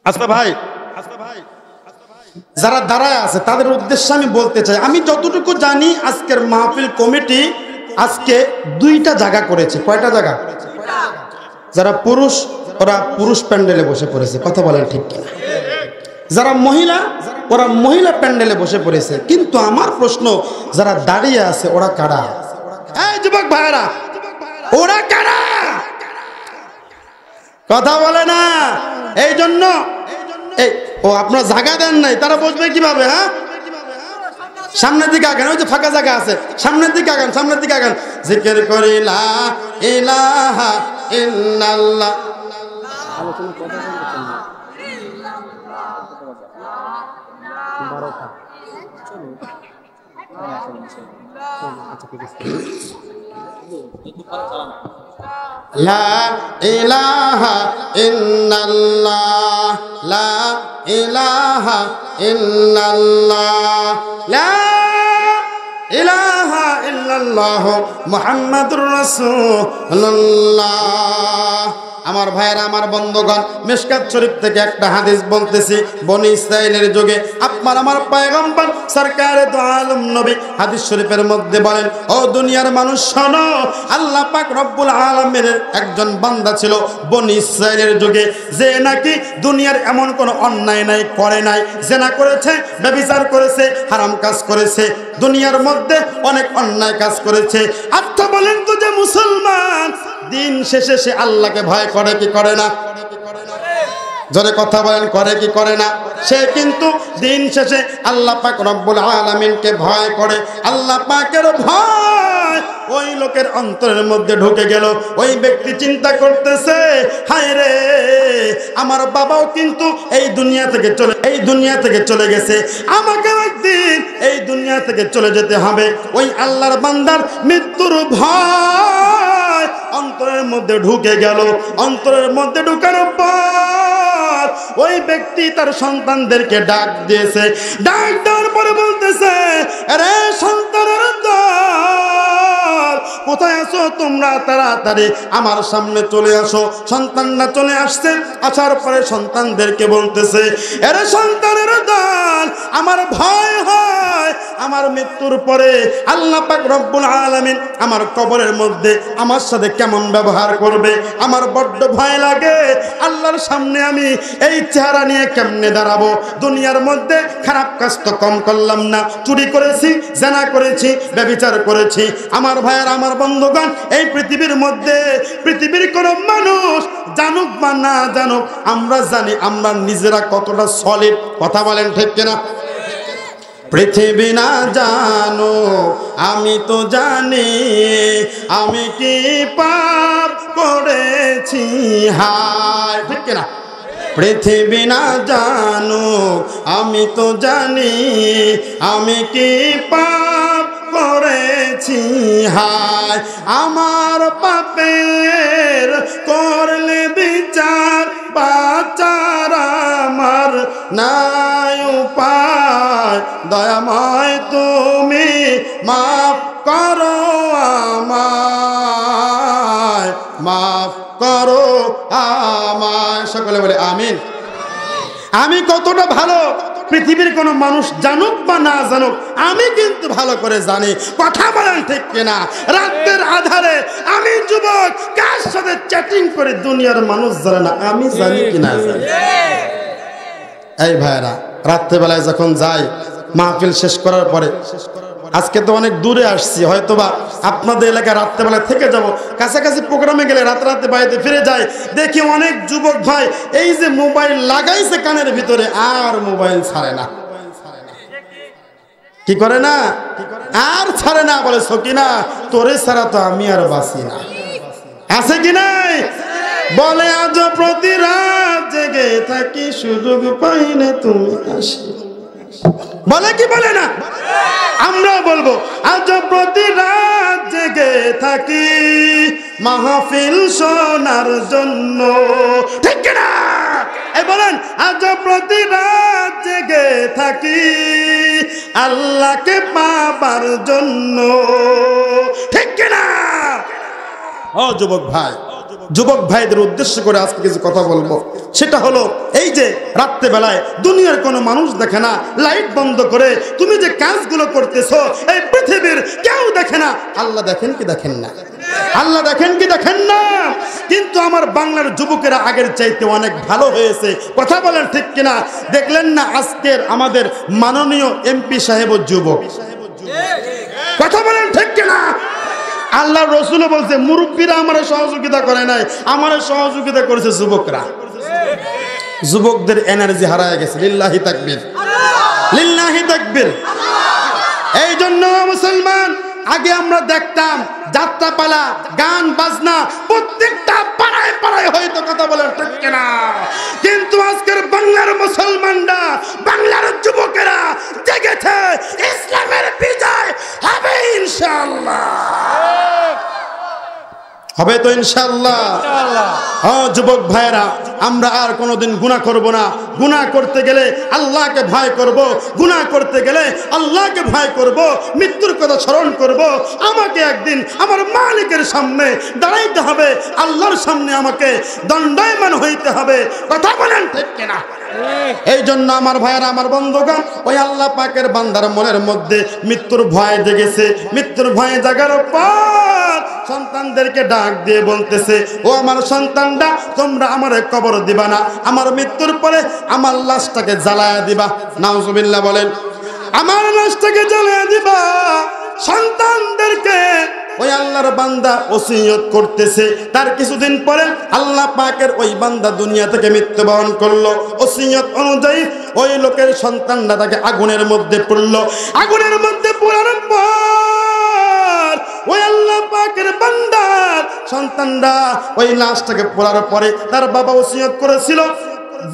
আচ্ছা ভাই, যারা দাঁড়ায় আছে তাদের উদ্দেশ্যে আমি বলতে চাই, আমি যতটুকু জানি আজকের মাহফিল কমিটি আজকে 2টা জায়গা করেছে। কয়টা জায়গা? যারা পুরুষ ওরা পুরুষ প্যান্ডেলে বসে পড়েছে, কথা বলেন ঠিক কিনা? যারা মহিলা ওরা মহিলা প্যান্ডেলে বসে পড়েছে। কিন্তু আমার প্রশ্ন, যারা দাঁড়িয়ে আছে ওরা কারা? এই যুবক ভাইরা, ওরা কারা? কথা বলে না। এই জন্য ও আপনারা জায়গা দেন নাই, তারা বসবে কিভাবে? হ্যাঁ, সামনের দিকে আগান, ওই যে ফাঁকা জায়গা আছে, সামনের দিকে আগান, সামনের দিকে আগান। জিকির করি লা ইলাহা ইল্লাল্লাহ। লা ইলাহা ইল্লাল্লাহ, লা ইলাহা ইল্লাল্লাহ, লা ইলাহা ইল্লাল্লাহ মুহাম্মাদুর রাসূলুল্লাহ। আমার ভাইয়েরা, আমার বন্ধুগণ, মিশকাত শরীফ থেকে একটা হাদিস বলতেছি। বনি ইসরাইলের যুগে আপনার আমার পয়গম্বর সরকারে দো আলম নবী হাদিস শরীফের মধ্যে বলেন, ও দুনিয়ার মানুষ শোনো, আল্লাহ পাক রব্বুল আলামিনের একজন বান্দা ছিল বনি ইসরাইলের যুগে, যে নাকি দুনিয়ার এমন কোনো অন্যায় নাই, করে নাই, জেনা করেছে, ব্যভিচার করেছে, হারাম কাজ করেছে, দুনিয়ার মধ্যে অনেক অন্যায় কাজ করেছে। আচ্ছা বলেন তো, যে মুসলমান দিন শেষে সে আল্লাহকে ভয় করে কি করে না? জোরে কথা বলেন, করে কি করে না? সে কিন্তু দিন শেষে আল্লাহ পাক রব্বুল আলামিনকে ভয় করে। আল্লাহ পাকের ভয় ওই লোকের অন্তরের মধ্যে ঢুকে গেল। ওই ব্যক্তি চিন্তা করতেছে, হায় রে, আমার বাবাও কিন্তু এই দুনিয়া থেকে চলে গেছে, আমাকে একদিন এই দুনিয়া থেকে চলে যেতে হবে। ওই আল্লাহর বান্দার মৃত্যুর ভয় অন্তরের মধ্যে ঢুকে গেল। অন্তরের মধ্যে ঢুকানোর পর ওই ব্যক্তি তার সন্তানদেরকে ডাক দিয়েছে। ডাক দেওয়ার পরে বলতেছে, আরে সন্তানের দল, কোথায় আছো তোমরা? তাড়াতাড়ি আমার সামনে চলে আসো। সন্তানরা চলে আসছে। আসার পরে সন্তানদেরকে বলতেছে, আরে সন্তানের দল, আমার ভয় হয় আমার মৃত্যুর পরে আল্লাহ পাক রব্বুল আলামিন আমার কবরের মধ্যে আমার সাথে কেমন ব্যবহার করবে। আমার বড্ড ভয় লাগে। আল্লাহর সামনে আমি এই চেহারা নিয়ে কেমনে দাঁড়াবো? দুনিয়ার মধ্যে খারাপ কাজ তো কম করলাম না, চুরি করেছি, জেনা করেছি, ব্যভিচার করেছি। আমার ভাইয়ের, আমার বন্ধুগণ, এই পৃথিবীর মধ্যে পৃথিবীর কোন মানুষ জানুক বা না জানুক, আমরা জানি আমরা নিজেরা কতটা সলিড। কথা বলেন ঠিক কিনা? পৃথিবী না জানো আমি তো জানি, আমি কি পাপ করেছি, হায়, ঠিক কিনা? পৃথিবী না জানো আমি তো জানি, আমি কি পাপ করেছি, হায়, আমার পাপের করলে বিচার, বাঁচার আমার নাই উপায়, দয়াময় তুমি মাফ করো আমায়, মাফ করো আমায়। সকলে বলে আমিন। আমি কতটা ভালো পৃথিবীর কোনো মানুষ জানুক বা না জানুক, আমি কিন্তু ভালো করে জানি। কথা বলেন ঠিক কিনা? রাতের আধারে আমি যুবক কার সাথে চ্যাটিং করে দুনিয়ার মানুষ জানে না, আমি জানি কিনা জানি। এই ভাইরা, রাত্রেবেলায় যখন যাই মাহফিল শেষ করার পরে, আজকে তো অনেক দূরে আসছি, হয়তোবা আপনাদের এলাকায় রাত্রেবেলা থেকে যাব, কাছাকাছি প্রোগ্রামে গেলে রাতে বাড়িতে ফিরে যায়, দেখি অনেক যুবক ভাই এই যে মোবাইল লাগাইছে কানের ভিতরে, আর মোবাইল ছাড়ে না। কি করে না? আর ছাড়ে না। বলে, সকিনা, তোরে ছাড়া তো আমি আর বাঁচি না। আছে কি নাই? বলে, আজ প্রতি রাত জেগে থাকি, সুযোগ পাই না তুমি আসি। বলে কি বলে না? আমরা বলবো আজ প্রতি রাত জেগে থাকি মাহফিল শোনার জন্য, ঠিক না? এই বলেন আজ প্রতি রাত জেগে থাকি আল্লাহকে পাবার জন্য, ঠিক না? ও যুবক ভাই, যুবক ভাইদের উদ্দেশ্য করে আজকে কিছু কথা বলবো। সেটা হলো এই যে রাত্রে বেলায় দুনিয়ার কোনো মানুষ দেখে না, লাইট বন্ধ করে তুমি যে কাজগুলো করতেছো এই পৃথিবীর কেউ দেখে না। আল্লাহ দেখেন কি দেখেন না? আল্লাহ দেখেন কি দেখেন না? কিন্তু আমার বাংলার যুবকেরা আগের চাইতে অনেক ভালো হয়েছে, কথা বলেন ঠিক কিনা? দেখলেন না আজকের আমাদের মাননীয় এমপি সাহেব যুবক, কথা বলেন ঠিক কিনা? আল্লাহ রসুলও বলছে মুরব্বীরা আমার সহযোগিতা করে নাই, আমার সহযোগিতা করেছে যুবকরা। যুবকদের এনার্জি হারায় গেছে। লিল্লাহি তাকবীর, লিল্লাহি তাকবীর। এই জন্য মুসলমান, আগে আমরা দেখতাম যাত্রাপালা, গান বাজনা প্রত্যেকটা পাড়ায় পাড়ায় হয়তো, কথা বলেন ঠিক কিনা? কিন্তু আজকের বাংলার মুসলমানরা, বাংলার যুবকেরা জেগেছে, ইসলামের বিজয় হবে ইনশাআল্লাহ, হবে তো ইনশাআল্লাহ। যুবক ভাইরা, আমরা আর কোনোদিন গুনাহ করব না। গুনাহ করতে গেলে আল্লাহকে ভয় করব, গুনাহ করতে গেলে আল্লাহকে ভয় করব, মৃত্যুর কথা স্মরণ করব। আমাকে একদিন আমার মালিকের সামনে দাঁড়াইতে হবে, আল্লাহর সামনে আমাকে দণ্ডায়মান হইতে হবে, কথা বলেন ঠিক কিনা? এই জন্য আমার ভাইয়েরা, আমার বন্ধুগণ, ওই আল্লাহ পাকের বান্দার মনের মধ্যে মৃত্যুর ভয় জেগেছে। মৃত্যুর ভয়ে জাগার পর সন্তানদেরকে ডাক দিয়ে বলতেছে, ও আমার সন্তানরা, তোমরা আমারে কবর দিবা না, আমার মৃত্যুর পরে আমার লাশটাকে জ্বালায়া দিবা। নাউজুবিল্লাহ বলেন, আমার লাশটাকে জ্বালায়া দিবা। সন্তানদেরকে ওই আল্লাহর বান্দা ওসিয়ত করতেছে। তার কিছুদিন পরে আল্লাহ পাকের ওই বান্দা দুনিয়া থেকে মৃত্যুবরণ করলো। ওসিয়ত অনুযায়ী ওই লোকের সন্তানরা তাকে আগুনের মধ্যে পড়লো। আগুনের মধ্যে পড়ার পর ওই আল্লাহ পাকের বান্দার সন্তানরা ওই লাশটাকে পড়ার পরে তার বাবা ওসিয়ত করেছিল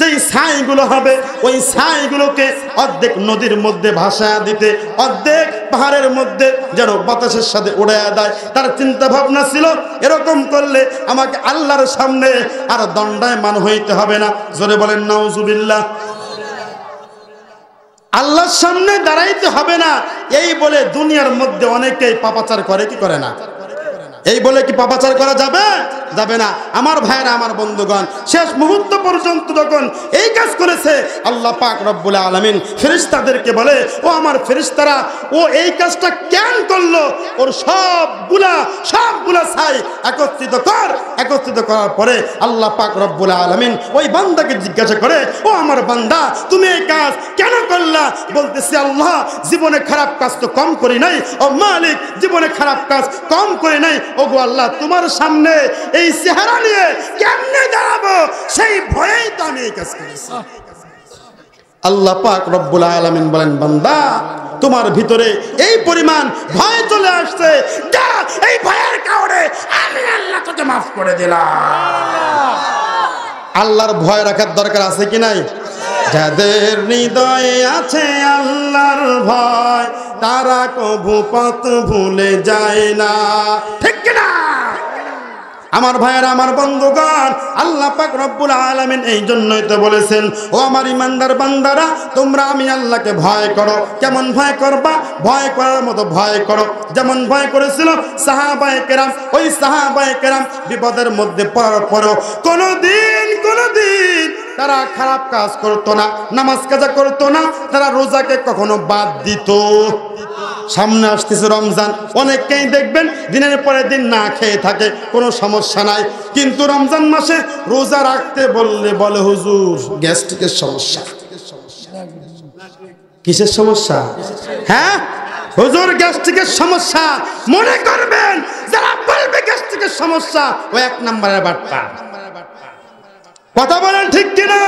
যেই ছাইগুলো হবে ওই ছাইগুলোকে অর্ধেক নদীর মধ্যে ভাসায় দিতে, অর্ধেক পাহাড়ের মধ্যে যেন বাতাসের সাথে উড়াইয়া দেয়। তার চিন্তা ভাবনা ছিল এরকম করলে আমাকে আল্লাহর সামনে আর দণ্ডায়মান হইতে হবে না। জোরে বলেন নাউজুবিল্লাহ। আল্লাহর সামনে দাঁড়াইতে হবে না, এই বলে দুনিয়ার মধ্যে অনেকেই পাপাচার করে, কি করে না? এই বলে কি পাপাচার করা যাবে? যাবে না। আমার ভাইরা, আমার বন্ধুগণ, শেষ মুহূর্ত পর্যন্ত যখন এই কাজ করেছে, আল্লাহ পাক রব্বুল আলামিন ফেরেশতাদেরকে বলে, ও আমার ফেরেশতারা, ও এই কাজটা কেন করলো? ওর সবগুলা ছাই একত্রিত কর। একত্রিত করার পরে আল্লাহ পাক রব্বুল আলামিন ওই বান্দাকে জিজ্ঞাসা করে, ও আমার বান্দা, তুমি এই কাজ কেন করলা? বলতেছে, আল্লাহ, জীবনে খারাপ কাজ তো কম করি নাই। ও মালিক, জীবনে খারাপ কাজ কম করি নাই। ওগো আল্লাহ, তোমার সামনে এই চেহারা নিয়ে কেমনে দাঁড়াবো সেই ভয়েই তো আমি এই কাজ করেছি। আল্লাহ পাক রব্বুল আলামিন বলেন, বান্দা, তোমার ভিতরে এই পরিমাণ ভয় চলে আসছে, যা, এই ভয়ের কারণে আমি আল্লাহ তোকে মাফ করে দিলাম। আল্লাহর ভয় রাখার দরকার আছে কি নাই? যাদের হৃদয়ে আছে আল্লাহর ভয়, তারা কভু পথ ভুলে যায় না, ঠিক না? আমার ভাইয়েরা, আমার বন্ধুগণ, আল্লাহ পাক রব্বুল আলামিন এই জন্যই তো বলেছেন, ও আমার ইমানদার বান্দারা, তোমরা আমি আল্লাহকে ভয় করো। কেমন ভয় করবা? ভয় করার মতো ভয় করো, যেমন ভয় করেছিল সাহাবায়ে কেরাম। ওই সাহাবায়ে কেরাম বিপদের মধ্যে পড়ার পরও কোনোদিন তারা খারাপ কাজ করতো না, নামাজ কাজা করতো না, তারা রোজাকে কখনো বাদ দিত। সামনে আসতেছে রমজান, অনেককেই দেখবেন দিনের পরে দিন না খেয়ে থাকে, কোনো সমস্যা নাই। কিন্তু রমজান মাসে রোজা রাখতে বললে বলে, হুজুর, গ্যাস্ট্রিকের সমস্যা। কিসের সমস্যা? হ্যাঁ হুজুর, গ্যাস্ট্রিকের সমস্যা। মনে করবেন যারা বলবে গ্যাস্ট্রিকের সমস্যা, ও এক নম্বরের বাটপার, কথা বলেন ঠিক কিনা?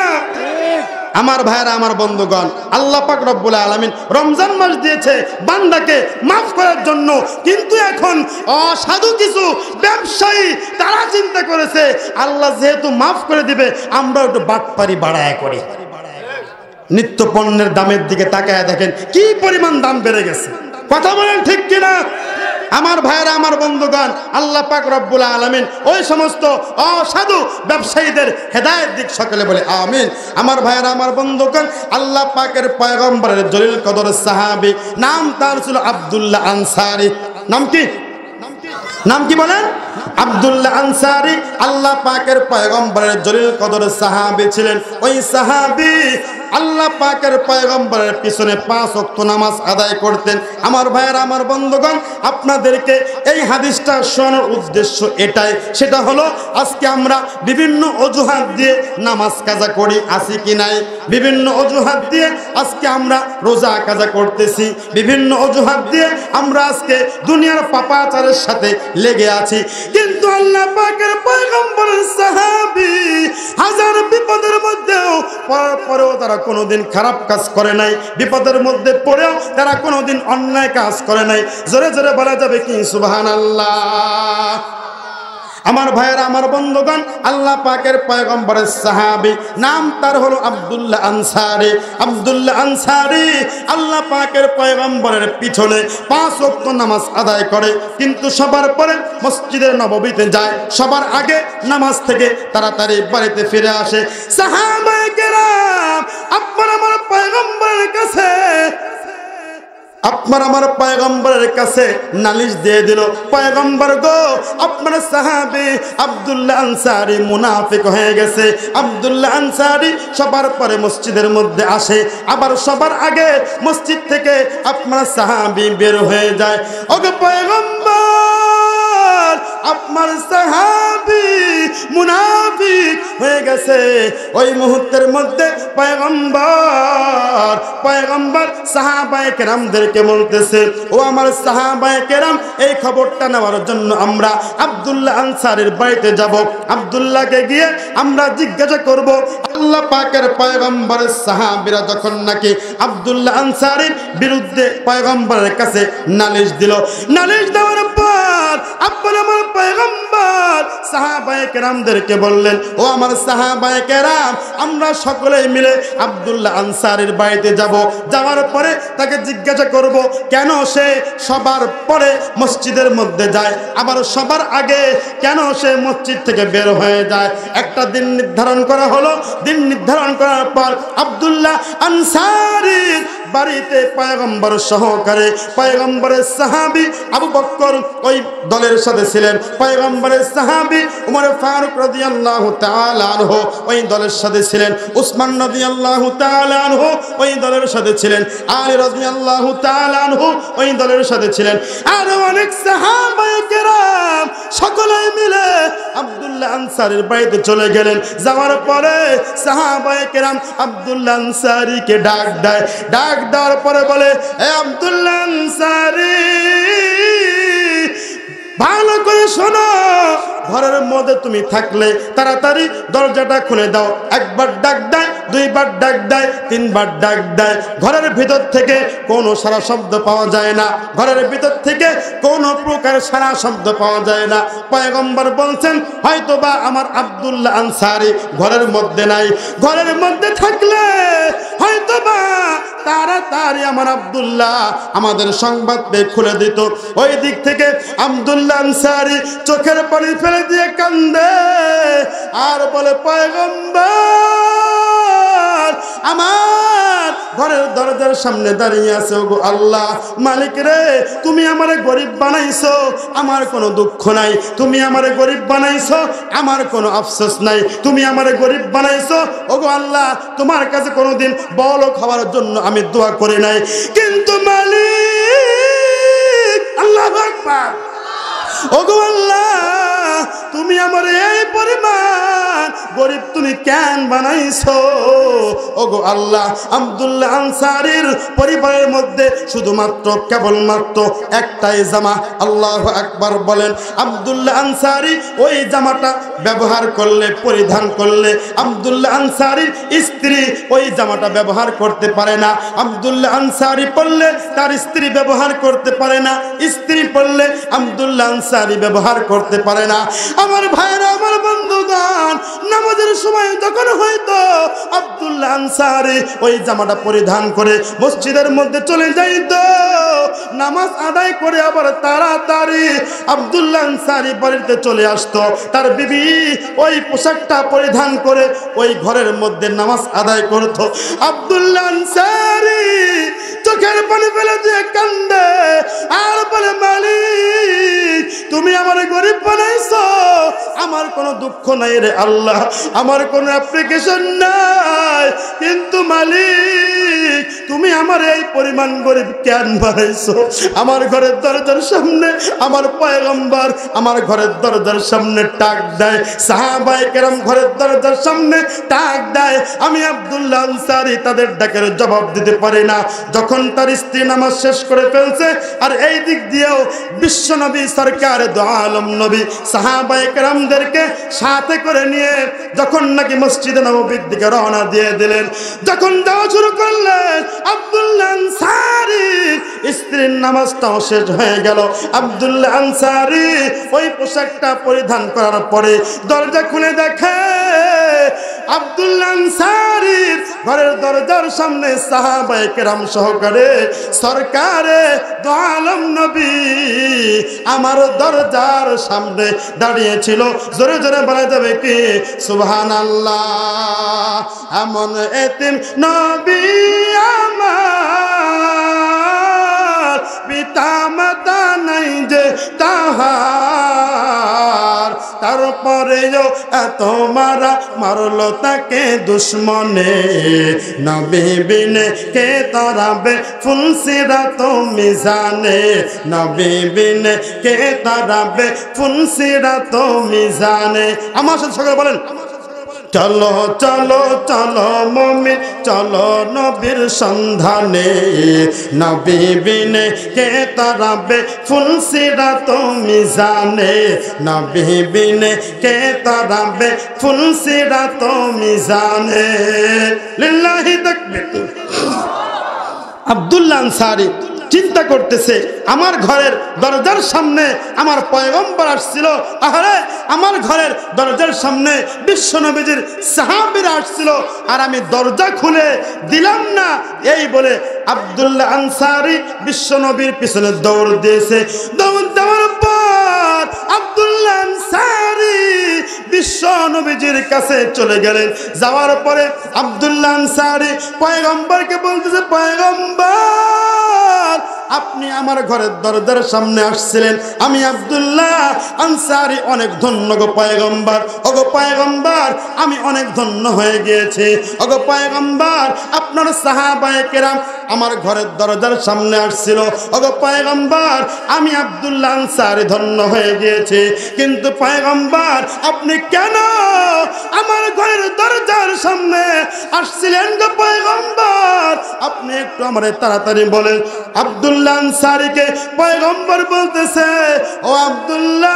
আমার ভাইরা, আমার বন্ধুগণ, আল্লাহ পাক রব্বুল আলামিন রমজান মাস দিয়েছে বান্দাকে মাফ করার জন্য। কিন্তু এখন অসাধু কিছু ব্যবসায়ী তারা চিন্তা করেছে, আল্লাহ যেহেতু মাফ করে দিবে, আমরা একটু বাটপারি বাড়ায় করি। নিত্য পণ্যের দামের দিকে তাকায় দেখেন কি পরিমাণ দাম বেড়ে গেছে। কথা বলেন ঠিক কিনা? আমার ভাইরা, আমার বন্ধুগণ, আল্লাহ পাক রব্বুল আলামিন ওই সমস্ত অসাধু ব্যবসায়ীদের হেদায়েত দিক, সকলে বলে আমিন। আমার ভাইরা, আমার বন্ধুগণ, আল্লাহ পাকের পয়গম্বরের জলিল কদর সাহাবী, নাম তার ছিল আব্দুল্লাহ আনসারী। নাম কি? নাম কি বলেন? আব্দুল্লাহ আনসারী আল্লাহ পাকের পয়গম্বরের জলিল কদর সাহাবী ছিলেন। ওই সাহাবী আল্লাহ পাকের পয়গম্বরের পিছনে 5 ওয়াক্ত নামাজ আদায় করতেন। আমার ভাইয়েরা, আমার বন্ধুগণ, আপনাদেরকে এই হাদিসটা শোনানোর উদ্দেশ্য এটাই, সেটা হলো আজকে আমরা বিভিন্ন অজুহাত দিয়ে নামাজ কাজা করি, আছি কি নাই? বিভিন্ন অজুহাত দিয়ে আজকে আমরা রোজা কাজা করতেছি, বিভিন্ন অজুহাত দিয়ে আমরা আজকে দুনিয়ার পাপাচারের সাথে লেগে আছি। কিন্তু আল্লাহ পাকের পয়গম্বরের সাহাবী হাজার বিপদের মধ্যেও পরেও তারা কোনোদিন খারাপ কাজ করে নাই, বিপদের মধ্যে পড়েও তারা কোনোদিন অন্যায় কাজ করে নাই। জোরে জোরে বলা যাবে কি সুবহানাল্লাহ? আমার ভাইয়েরা, আমার বন্ধুগণ, আল্লাহ পাকের পয়গম্বরের সাহাবী, নাম তার হলো আব্দুল্লাহ আনসারী। আব্দুল্লাহ আনসারী আল্লাহ পাকের পয়গম্বরের পিছনে 5 ওয়াক্ত নামাজ আদায় করে, কিন্তু সবার পরে মসজিদে নববীতে যায়, সবার আগে নামাজ থেকে তাড়াতাড়ি বাড়িতে ফিরে আসে। সাহাবায়ে কেরাম আপনার আমার পয়গম্বরের কাছে, আপনার আমার পয়গম্বরের কাছে নালিশ দিয়ে দিল, পয়গম্বর গো, আপনার সাহাবী আব্দুল্লাহ আনসারী মুনাফিক হয়ে গেছে। আব্দুল্লাহ আনসারী সবার পরে মসজিদের মধ্যে আসে, আবার সবার আগে মসজিদ থেকে আপনার সাহাবী বের হয়ে যায়। ওগো পয়গম্বর, আপনার সাহাবী মুনাফিক হয়ে গেছে। ওই মুহূর্তের মধ্যে পয়গম্বর সাহাবায়ে কেরামদেরকে বলতেছে, ও আমার সাহাবায়ে কেরাম, এই খবরটা নেওয়ার জন্য আমরা আব্দুল্লাহ আনসারীর বাড়িতে যাব। আব্দুল্লাহকে গিয়ে আমরা জিজ্ঞাসা করব। আল্লাহ পাকের পয়গম্বরের সাহাবীরা যখন নাকি আব্দুল্লাহ আনসারীর বিরুদ্ধে পয়গম্বরের কাছে নালিশ দিল, নালিশ দেওয়ার পর আপনার আমার পয়গম্বর সাহাবায়ে কেরামদেরকে বললেন, ও আমার সাহাবায়ে কেরাম, আমরা সকলেই মিলে আব্দুল্লাহ আনসারীর বাড়িতে যাব। যাওয়ার পরে তাকে জিজ্ঞাসা করব কেন সে সবার পরে মসজিদের মধ্যে যায়, আবার সবার আগে কেন সে মসজিদ থেকে বের হয়ে যায়। একটা দিন নির্ধারণ করা হলো। দিন নির্ধারণ করার পর আব্দুল্লাহ আনসারীর বাড়িতে পয়গম্বর সহকারে পয়গম্বরের সাহাবী আবু বকর ওই দলের সাথে ছিলেন, পয়গম্বরের সাহাবী উমর ফারুক রাদিয়াল্লাহু তাআলা আনহু ওই দলের সাথে ছিলেন, উসমান রাদিয়াল্লাহু তাআলা আনহু ওই দলের সাথে ছিলেন, আলী রাদিয়াল্লাহু তাআলা আনহু ওই দলের সাথে ছিলেন, আর অনেক সাহাবায়ে কেরাম সকলে মিলে আব্দুল্লাহ আনসারীর বাড়িতে চলে গেলেন। যাওয়ার পরে সাহাবায়ে কেরাম আব্দুল্লাহ আনসারীকে ডাক দেয়। ডাক দেওয়ার পরে বলে, এ আব্দুল্লাহ আনসারী, ভালো করে শোনো, ঘরের মধ্যে তুমি থাকলে তাড়াতাড়ি দরজাটা খুলে দাও। একবার ডাক দেয়, দুইবার ডাক দেয়, তিনবার ডাক দেয়, ঘরের ভিতর থেকে কোনো সারা শব্দ পাওয়া যায় না, ঘরের ভিতর থেকে কোনো প্রকার সারা শব্দ পাওয়া যায় না। পয়গম্বর বলছেন, হয়তোবা আমার আব্দুল্লাহ আনসারী ঘরের মধ্যে নাই, ঘরের মধ্যে থাকলে হয়তোবা তাড়াতাড়ি আমার আব্দুল্লাহ আমাদের সংবাদ পেয়ে খুলে দিত। ওই দিক থেকে আব্দুল্লাহ আনসারী চোখের পানি ফেলে দিয়ে কান্দে আর বলে, পয়গম্বর আমার ঘরের দরজার সামনে দাঁড়িয়ে আছে, ওগো আল্লাহ মালিক রে, তুমি আমারে গরিব বানাইছো, আমার কোনো দুঃখ নাই, তুমি আমারে গরিব বানাইছো, আমার কোনো আফসোস নাই, তুমি আমারে গরিব বানাইছো, ওগো আল্লাহ তোমার কাছে কোনোদিন বড় খাওয়ার জন্য আমি দোয়া করি নাই, কিন্তু মালিক আল্লাহু আকবার, ওগো আল্লাহ তুমি আমার এই পরিমাণ গরিব তুমি কেন বানাইছো? ওগো আল্লাহ, আব্দুল্লাহ আনসারীর পরিবারের মধ্যে শুধুমাত্র কেবলমাত্র একটাই জামা। আল্লাহু আকবার বলেন। আব্দুল্লাহ আনসারী ওই জামাটা ব্যবহার করলে, পরিধান করলে, আব্দুল্লাহ আনসারীর স্ত্রী ওই জামাটা ব্যবহার করতে পারে না। আব্দুল্লাহ আনসারী পড়লে তার স্ত্রী ব্যবহার করতে পারে না, স্ত্রী পড়লে আব্দুল্লাহ আনসারী ব্যবহার করতে পারে না। আমার ভাইরা, আমার বন্ধুগণ, নামাজের সময় যখন হয়তো আব্দুল্লাহ আনসারী ওই জামাটা পরিধান করে মসজিদের মধ্যে চলে যাইত। নামাজ আদায় করে আবার তাড়াতাড়ি আব্দুল্লাহ আনসারী বাড়িতে চলে আসতো। তার বিবি ওই পোশাকটা পরিধান করে ওই ঘরের মধ্যে নামাজ আদায় করত। আব্দুল্লাহ আনসারী চোখের পানি ফেলে দিয়ে কান্দে আর বলে, মালিক তুমি আমার গরিব বানাইছো, আমার কোনো দুঃখ নাই রে আল্লাহ, আমার কোনো অ্যাপ্লিকেশন নাই, কিন্তু মালিক তুমি আমার এই পরিমাণ গরিব কেন বানাইছো? আমার ঘরের দরজার সামনে আমার পয়গম্বর আমার ঘরের দরজার সামনে টাক দেয়, সাহাবায়ে কেরাম ঘরের দরজার সামনে টাক দেয়, আমি আব্দুল্লাহ আনসারী তাদের ডাকের জবাব দিতে পারি না। যখন তার স্ত্রী নামাজ শেষ করে ফেলছে আর এই দিক দিয়েও বিশ্ব নবী সরকার দু আলম নবী সাহাবায়ে কেরামদেরকে সাথে করে নিয়ে যখন নাকি মসজিদে নববীর দিকে রওনা দিয়ে দিলেন, যখন যাওয়া শুরু করলেন, আব্দুল্লাহ আনসারী স্ত্রীর নামাজটাও শেষ হয়ে গেল। আব্দুল্লাহ আনসারী ওই পোশাকটা পরিধান করার পরে দরজা খুলে দেখে আব্দুল্লাহ আনসারী ঘরের দরজার সামনে সাহাবায়ে কেরাম সহকারে সরকারে দু আলম নবী আমার দরজার সামনে দাঁড়িয়েছিল। জোরে জোরে বলা যাবে কি সুবহানাল্লাহ। এমন এতিম নবী আমার, পিতা মাতা নাই যে তাহার, তারপরেও এত মারা মারলো তাকে দুশ্মনে, নবী বিনে কে তারাবে ফুলসিরাত মিজানে, নবী বিনে কে তারাবে ফুলসিরাত মিজানে। আমার সাথে সকলে বলেন, চলো চলো চলো মুমিন চলো নবীর সন্ধানে, নবী বিনে কে তারাবে ফুলসিরাত মিজানে, নবী বিনে কে তারাবে ফুলসিরাত মিজানে। লিল্লাহি তাকবীর। আব্দুল্লাহ আনসারী চিন্তা করতেছে, আমার ঘরের দরজার সামনে আমার পয়গম্বর আসছিল, আরে আমার ঘরের দরজার সামনে বিশ্ব নবীজির সাহাবীরা আসছিল আর আমি দরজা খুলে দিলাম না। এই বলে আব্দুল্লাহ আনসারী বিশ্ব নবীর পিছনে দৌড় দিয়েছে। দৌড় দেওয়ার পর আব্দুল্লাহ আনসারী বিশ্ব নবীজির কাছে চলে গেলেন। যাওয়ার পরে আব্দুল্লাহ আনসারী পয়গম্বরকে বলতেছে, পয়গম্বর আপনি আমার ঘরের দরজার সামনে আসছিলেন, আমি আব্দুল্লাহ আনসারী অনেক ধন্য গো পয়গম্বর। ওগো পয়গম্বর আমি অনেক ধন্য হয়ে গিয়েছি। ওগো পয়গম্বর আপনার সাহাবায়ে কেরাম আমার ঘরের দরজার সামনে আসছিল। ওগো পয়গম্বর আমি আব্দুল্লাহ আনসারী ধন্য হয়ে গিয়েছি, কিন্তু পয়গম্বর আপনি কেন আমার ঘরের দরজার সামনে আসছিলেন গো পয়গম্বর? আপনি একটু আমারে তাড়াতাড়ি বলেন। আব্দুল্লাহ আনসারীকে পয়গম্বর বলতেছে, ও আব্দুল্লাহ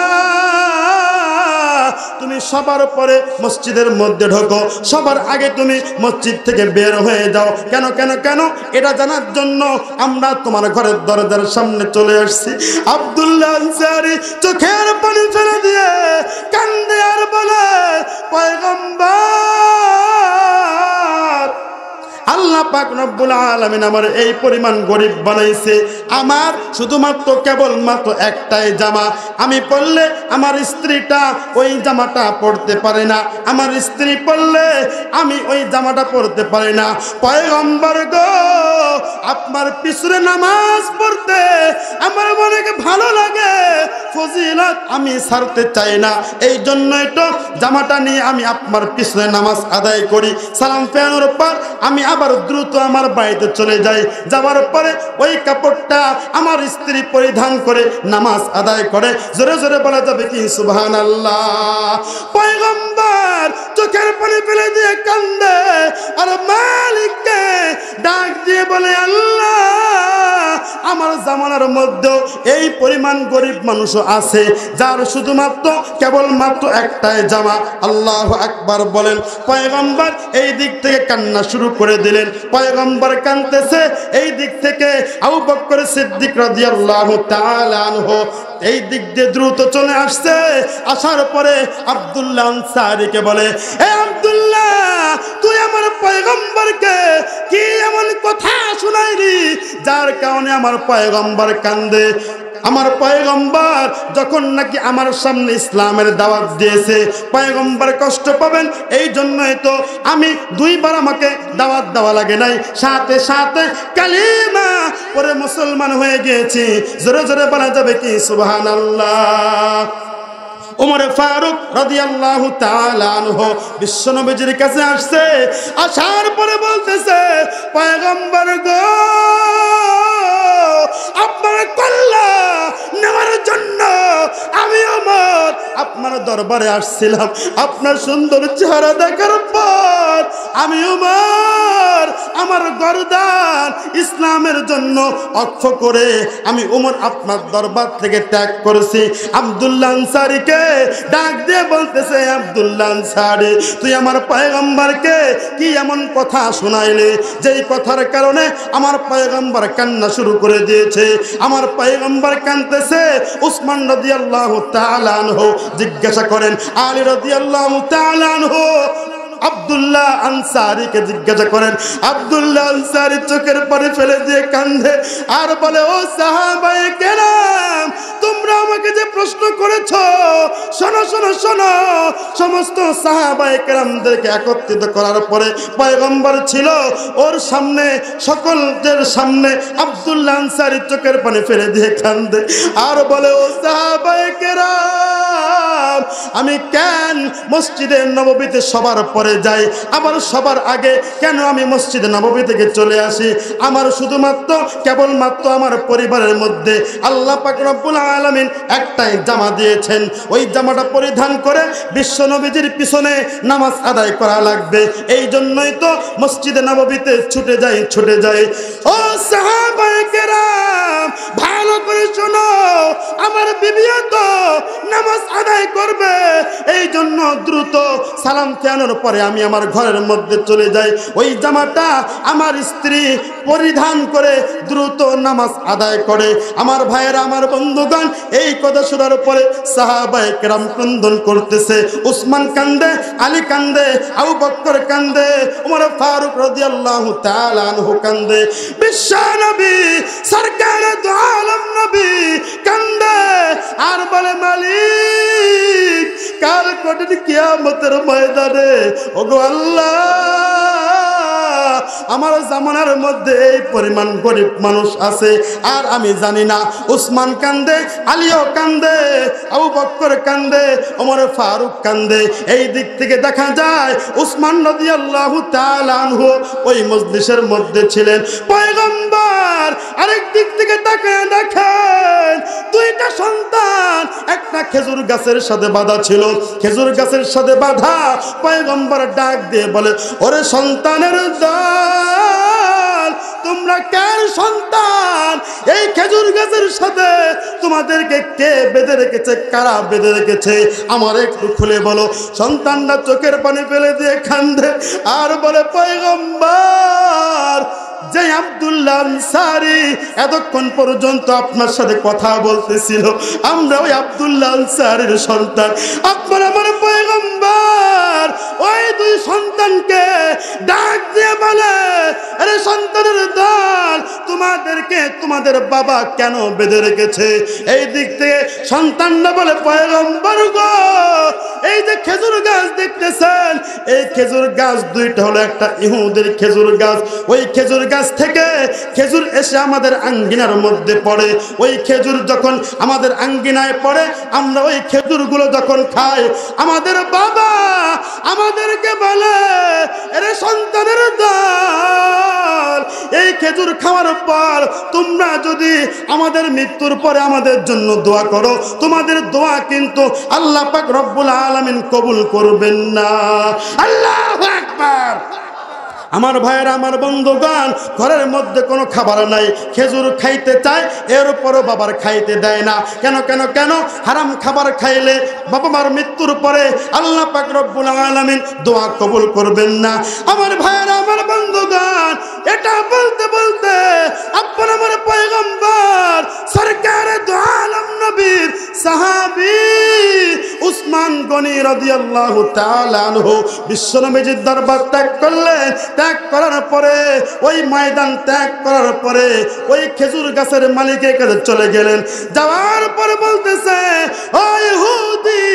তুমি সবার পরে মসজিদের মধ্যে ঢোকো, সবার আগে তুমি মসজিদ থেকে বের হয়ে যাও। কেন কেন কেন এটা জানার জন্য আমরা তোমার ঘরের দরজার সামনে চলে আসছি। আব্দুল্লাহ আনসারী চোখের পানি ফেলে দিয়ে কান্দে আর বলে, পয়গম্বর আল্লাহ পাক রব্বুল আলামিন আমার এই পরিমাণ গরিব বানাইছে, আমার শুধুমাত্র কেবলমাত্র একটাই জামা, আমি পরলে আমার স্ত্রীটা ওই জামাটা পরতে পারে না, আমার স্ত্রী পরলে আমি ওই জামাটা পরতে পারি না। পয়গম্বর গো আপনার পিছনে নামাজ পড়তে আমার অনেক ভালো লাগে, ফজিলত আমি ছাড়তে চাই না, এই জন্যই তো জামাটা নিয়ে আমি আপনার পিছনে নামাজ আদায় করি। সালাম ফেরানোর পর আমি আবার দ্রুত আমার বাড়িতে চলে যাই। যাওয়ার পরে ওই কাপড়টা আমার স্ত্রী পরিধান করে নামাজ আদায় করে। জোরে জোরে বলা যাবে কি সুবহানাল্লাহ। পয়গম্বর চোখের পানি ফেলে দিয়ে কান্দে আর মালিককে ডাক দিয়ে বলে, আল্লাহ আমার জামানার মধ্যে এই পরিমাণ গরিব মানুষ আছে যার শুধুমাত্র কেবলমাত্র একটাই জামা। আল্লাহু আকবার বলেন। পয়গম্বর এই দিক থেকে কান্না শুরু করে দিলেন। পয়গম্বর কাঁদতেছে, এই দিক থেকে আবু বকর সিদ্দিক রাদিয়াল্লাহু তাআলা আনহু এই দিক দিয়ে দ্রুত চলে আসছে। আসার পরে আব্দুল্লাহ আনসারীকে বলে, এ আব্দুল্লাহ, তুই আমার পয়গম্বরকে কি এমন কথা শুনাইলি যার কারণে আমার পয়গম্বর কান্দে? আমার পয়গম্বর যখন নাকি আমার সামনে ইসলামের দাওয়াত দিয়েছে, পয়গম্বর কষ্ট পাবেন, এই জন্যই তো আমি দুইবার আমাকে দাওয়াত দেওয়া লাগে নাই, সাথে সাথে কালিমা পরে মুসলমান হয়ে গিয়েছি। জোরে জোরে বলা যাবে কি সুবহানাল্লাহ। ওমর ফারুক রাদিয়াল্লাহু তাআলা আনহু বিশ্বনবীর কাছে আসছে। আসার পরে বলতেছে, পয়গম্বর গো, আপনার কল্লা নেওয়ার জন্য আমি ওমর আপনার দরবারে আসছিলাম। আপনার সুন্দর চেহারা দেখার পর আমি ওমর আমার গর্দান ইসলামের জন্য অক্ষ করে আমি ওমর আপনার দরবার থেকে ত্যাগ করেছি। আব্দুল্লাহ আনসারীকে ডাক দিয়ে বলতেছে, আব্দুল্লাহ আনসারী, তুই আমার পয়গম্বরকে কি এমন কথা শোনাইলি যেই কথার কারণে আমার পয়গম্বর কান্না শুরু করে দিয়েছে? আমার পয়গম্বর কাঁদতেছে। উসমান রাদিয়াল্লাহু তাআলা আনহু জিজ্ঞাসা করেন, আলী রাদিয়াল্লাহু তাআলা আনহু আব্দুল্লাহ আনসারীকে জিজ্ঞাসা করেন। আব্দুল্লাহ আনসারী চোখের পানি ফেলে দিয়ে কান্দে আর বলে, ও সাহাবায়ে কেরাম, তোমরা আমাকে যে প্রশ্ন করেছো, শোনো শোনো শোনো। সমস্ত সাহাবায়ে কেরামদেরকে একত্রিত করার পরে পয়গম্বর ছিল ওর সামনে, সকলদের সামনে আব্দুল্লাহ আনসারী চোখের পানি ফেলে দিয়ে কান্দে আর বলে, ও সাহাবায়ে কেরাম, আমি কেন মসজিদে নববীতে সবার পরে যাই, আবার সবার আগে কেন আমি মসজিদে নববী থেকে চলে আসি? আমার শুধুমাত্র কেবলমাত্র আমার পরিবারের মধ্যে আল্লাহ পাক রব্বুল আলামিন একটাই জামা দিয়েছেন, ওই জামাটা পরিধান করে বিশ্ব নবীজির পিছনে নামাজ আদায় করা লাগবে। এই জন্যই তো মসজিদে নববীতে ছুটে যাই। ও সাহাবায়ে কেরাম, ভালো করে শোনো, আমার বিবিও তো নামাজ আদায় করবে, এই জন্য দ্রুত সালাম ফেরানোর পরে আমি আমার ঘরের মধ্যে চলে যাই। ওই জামাটা আমার স্ত্রী পরিধান করে দ্রুত নামাজ আদায় করে। আমার ভাইয়েরা, আমার বন্ধুগণ, এই কথা শোনার পরে সাহাবায়ে কেরাম ক্রন্দন করতেছে। উসমান কান্দে, আলী কান্দে, আবু বকর কান্দে, ওমর ফারুক রাদিয়াল্লাহু তাআলা আনহু কান্দে, বিশ্ব নবী সরকার দু আলম নবী কান্দে আর বলে, মালিক, কাল কঠিন কিয়ামতের ময়দানে ওগো আল্লাহ, আমার জামানার মধ্যে এই পরিমাণ গরিব মানুষ আছে আর আমি জানি না। উসমান কান্দে, আলীও কান্দে, আবু বকর কান্দে, ওমর ফারুক কান্দে। এই দিক থেকে দেখা যায় উসমান রাদিয়াল্লাহু তাআলা আনহু ওই মজলিসের মধ্যে ছিলেন। পয়গম্বর আরেক দিক থেকে তাকায় দেখেন, দুইটা সন্তান একটা খেজুর গাছের সাথে বাঁধা ছিল। খেজুর গাছের সাথে বাঁধা পয়গম্বর ডাক দিয়ে বলে, ওরে সন্তানের দল, তোমরা কার সন্তান? এই খেজুর গাছের সাথে তোমাদেরকে কে বেঁধে রেখেছে? কারা বেঁধে রেখেছে? আমার একটু খুলে বলো। সন্তানরা চোখের পানি ফেলে দিয়ে কান্দে আর বলে, পয়গম্বর, যে আব্দুল্লাহ আনসারী এতক্ষণ পর্যন্ত আপনার সাথে কথা বলতেছিল, আমরা ওই আব্দুল্লাহ আনসারীর সন্তান। আপনার আমার পয়গম্বর ওই দুই সন্তানকে ডাক দিয়ে বলে, আরে সন্তানের দল, তোমাদেরকে তোমাদের বাবা কেন বেঁধে রেখেছে? এই দিক থেকে সন্তানরা বলে, পয়গম্বর গো, এই যে খেজুর গাছ দেখতেছেন, এই খেজুর গাছ দুইটা হলো, একটা ইহুদের খেজুর গাছ। ওই খেজুর গাছ থেকে খেজুর এসে আমাদের আঙ্গিনার মধ্যে পড়ে। ওই খেজুর যখন আমাদের আঙ্গিনায় পড়ে, আমরা ওই খেজুরগুলো যখন খাই, আমাদের বাবা আমাদেরকে বলে, আরে সন্তানের দল, এই খেজুর খাওয়ার পর তোমরা যদি আমাদের মৃত্যুর পরে আমাদের জন্য দোয়া করো, তোমাদের দোয়া কিন্তু আল্লাহ পাক রব্বুল আলামিন কবুল করবেন না। আল্লাহু আকবার। আমার ভাইয়েরা, আমার বন্ধুগণ, ঘরের মধ্যে কোনো খাবার নাই, খেজুর খাইতে চায়, এর উপরও বাবার খাইতে দেয় না। কেন কেন কেন? হারাম খাবার খাইলে বাবা মার মৃত্যুর পরে আল্লাহ পাক রব্বুল আলামিন দোয়া কবুল করবেন না। আমার ভাইয়েরা, আমার বন্ধুগণ, এটা বলতে বলতে আপনার আমার পয়গম্বর সরকার দু আলম নবীর সাহাবী উসমান গনি রাদিয়াল্লাহু তাআলা আনহু বিশ্বনবীর দরবার ত্যাগ করলেন। ত্যাগ করার পরে ওই ময়দান ত্যাগ করার পরে ওই খেজুর গাছের মালিকের কাছে চলে গেলেন। যাওয়ার পরে বলতেছে, ও ইহুদি,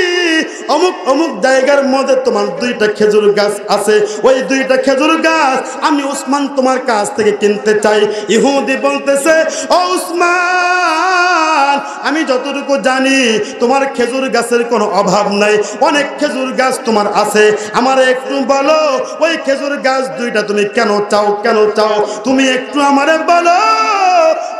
অমুক অমুক জায়গার মধ্যে তোমার 2টা খেজুর গাছ আছে, ওই 2টা খেজুর গাছ আমি উসমান তোমার কাছ থেকে কিনতে চাই। ইহুদি বলতেছে, ও উসমান, আমি যতটুকু জানি তোমার খেজুর গাছের কোনো অভাব নাই, অনেক খেজুর গাছ তোমার আছে, আমার একটু বলো ওই খেজুর গাছ 2টা তুমি কেন চাও, কেন চাও তুমি একটু আমারে বলো।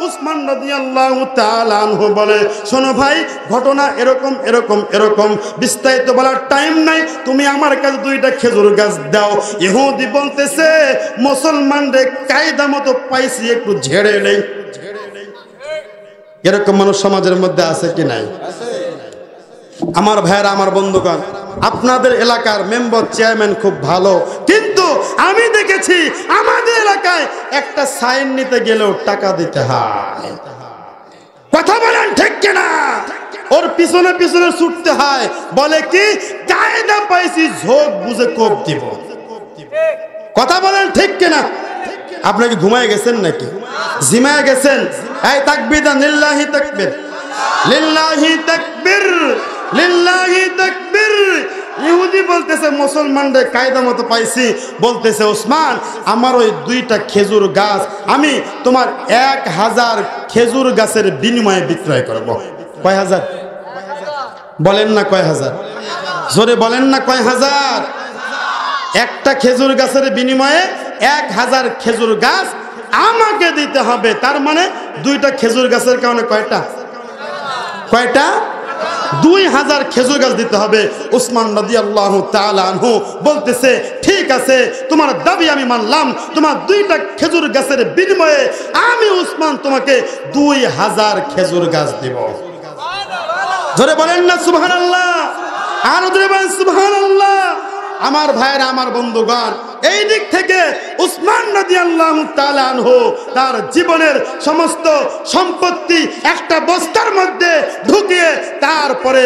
উসমান রাদিয়াল্লাহু তাআলা আনহু বলে, শোনো ভাই, ঘটনা এরকম এরকম এরকম, বিস্তারিত বলার টাইম নাই, তুমি আমার কাছে 2টা খেজুর গাছ দাও। ইহুদি বলতেছে, মুসলমানদের কায়দা মতো পাইছি, একটু ঝেড়ে নেই। এরকম মানুষ সমাজের মধ্যে আছে কি নাই? আমার ভাইয়েরা, আমার বন্ধুগণ, আপনাদের এলাকার মেম্বার চেয়ারম্যান খুব ভালো, কিন্তু আমি দেখেছি আমাদের এলাকায় একটা সাইন নিতে গেলেও টাকা দিতে হয়। কথা বলেন ঠিক কিনা? ওর পিছনে পিছনে ছুটতে হয়, বলে কি কায়দা পাইছি, ঝোঁক বুঝে কোপ দিব। কথা বলেন ঠিক কিনা? আপনি কি ঘুমায় গেছেন নাকি? জিমায় গেছেন? এই তাকবীর দেন, লিল্লাহি তাকবীর, লিল্লাহি তাকবীর, লিল্লাহি তাকবীর। ইহুদি বলতেছে, মুসলমানদের কায়দা মতো পাইছি, বলতেছে, ওসমান, আমার ওই 2টা খেজুর গাছ আমি তোমার 1000 খেজুর গাছের বিনিময়ে বিক্রয় করব। কয় হাজার? বলেন না কয় হাজার? জোরে বলেন না কয় হাজার? একটা খেজুর গাছের বিনিময়ে 1000 খেজুর গাছ আমাকে দিতে হবে। তার মানে 2টা খেজুর গাছের কারণে কয়টা? কয়টা? 2000 খেজুর গাছ দিতে হবে। উসমান রাদিয়াল্লাহু তাআলা আনহু বলতেছে, ঠিক আছে, তোমার দাবি আমি মানলাম, তোমার 2টা খেজুর গাছের বিনিময়ে আমি উসমান তোমাকে 2000 খেজুর গাছ দেব। জোরে বলেন না সুবহানাল্লাহ? আর জোরে বলেন সুবহানাল্লাহ। আমার ভাইয়েরা, আমার বন্ধুগণ, এই দিক থেকে উসমান রাদিয়াল্লাহু তাআলা আনহু তার জীবনের সমস্ত সম্পত্তি একটা বস্তার মধ্যে ঢুকিয়ে তারপরে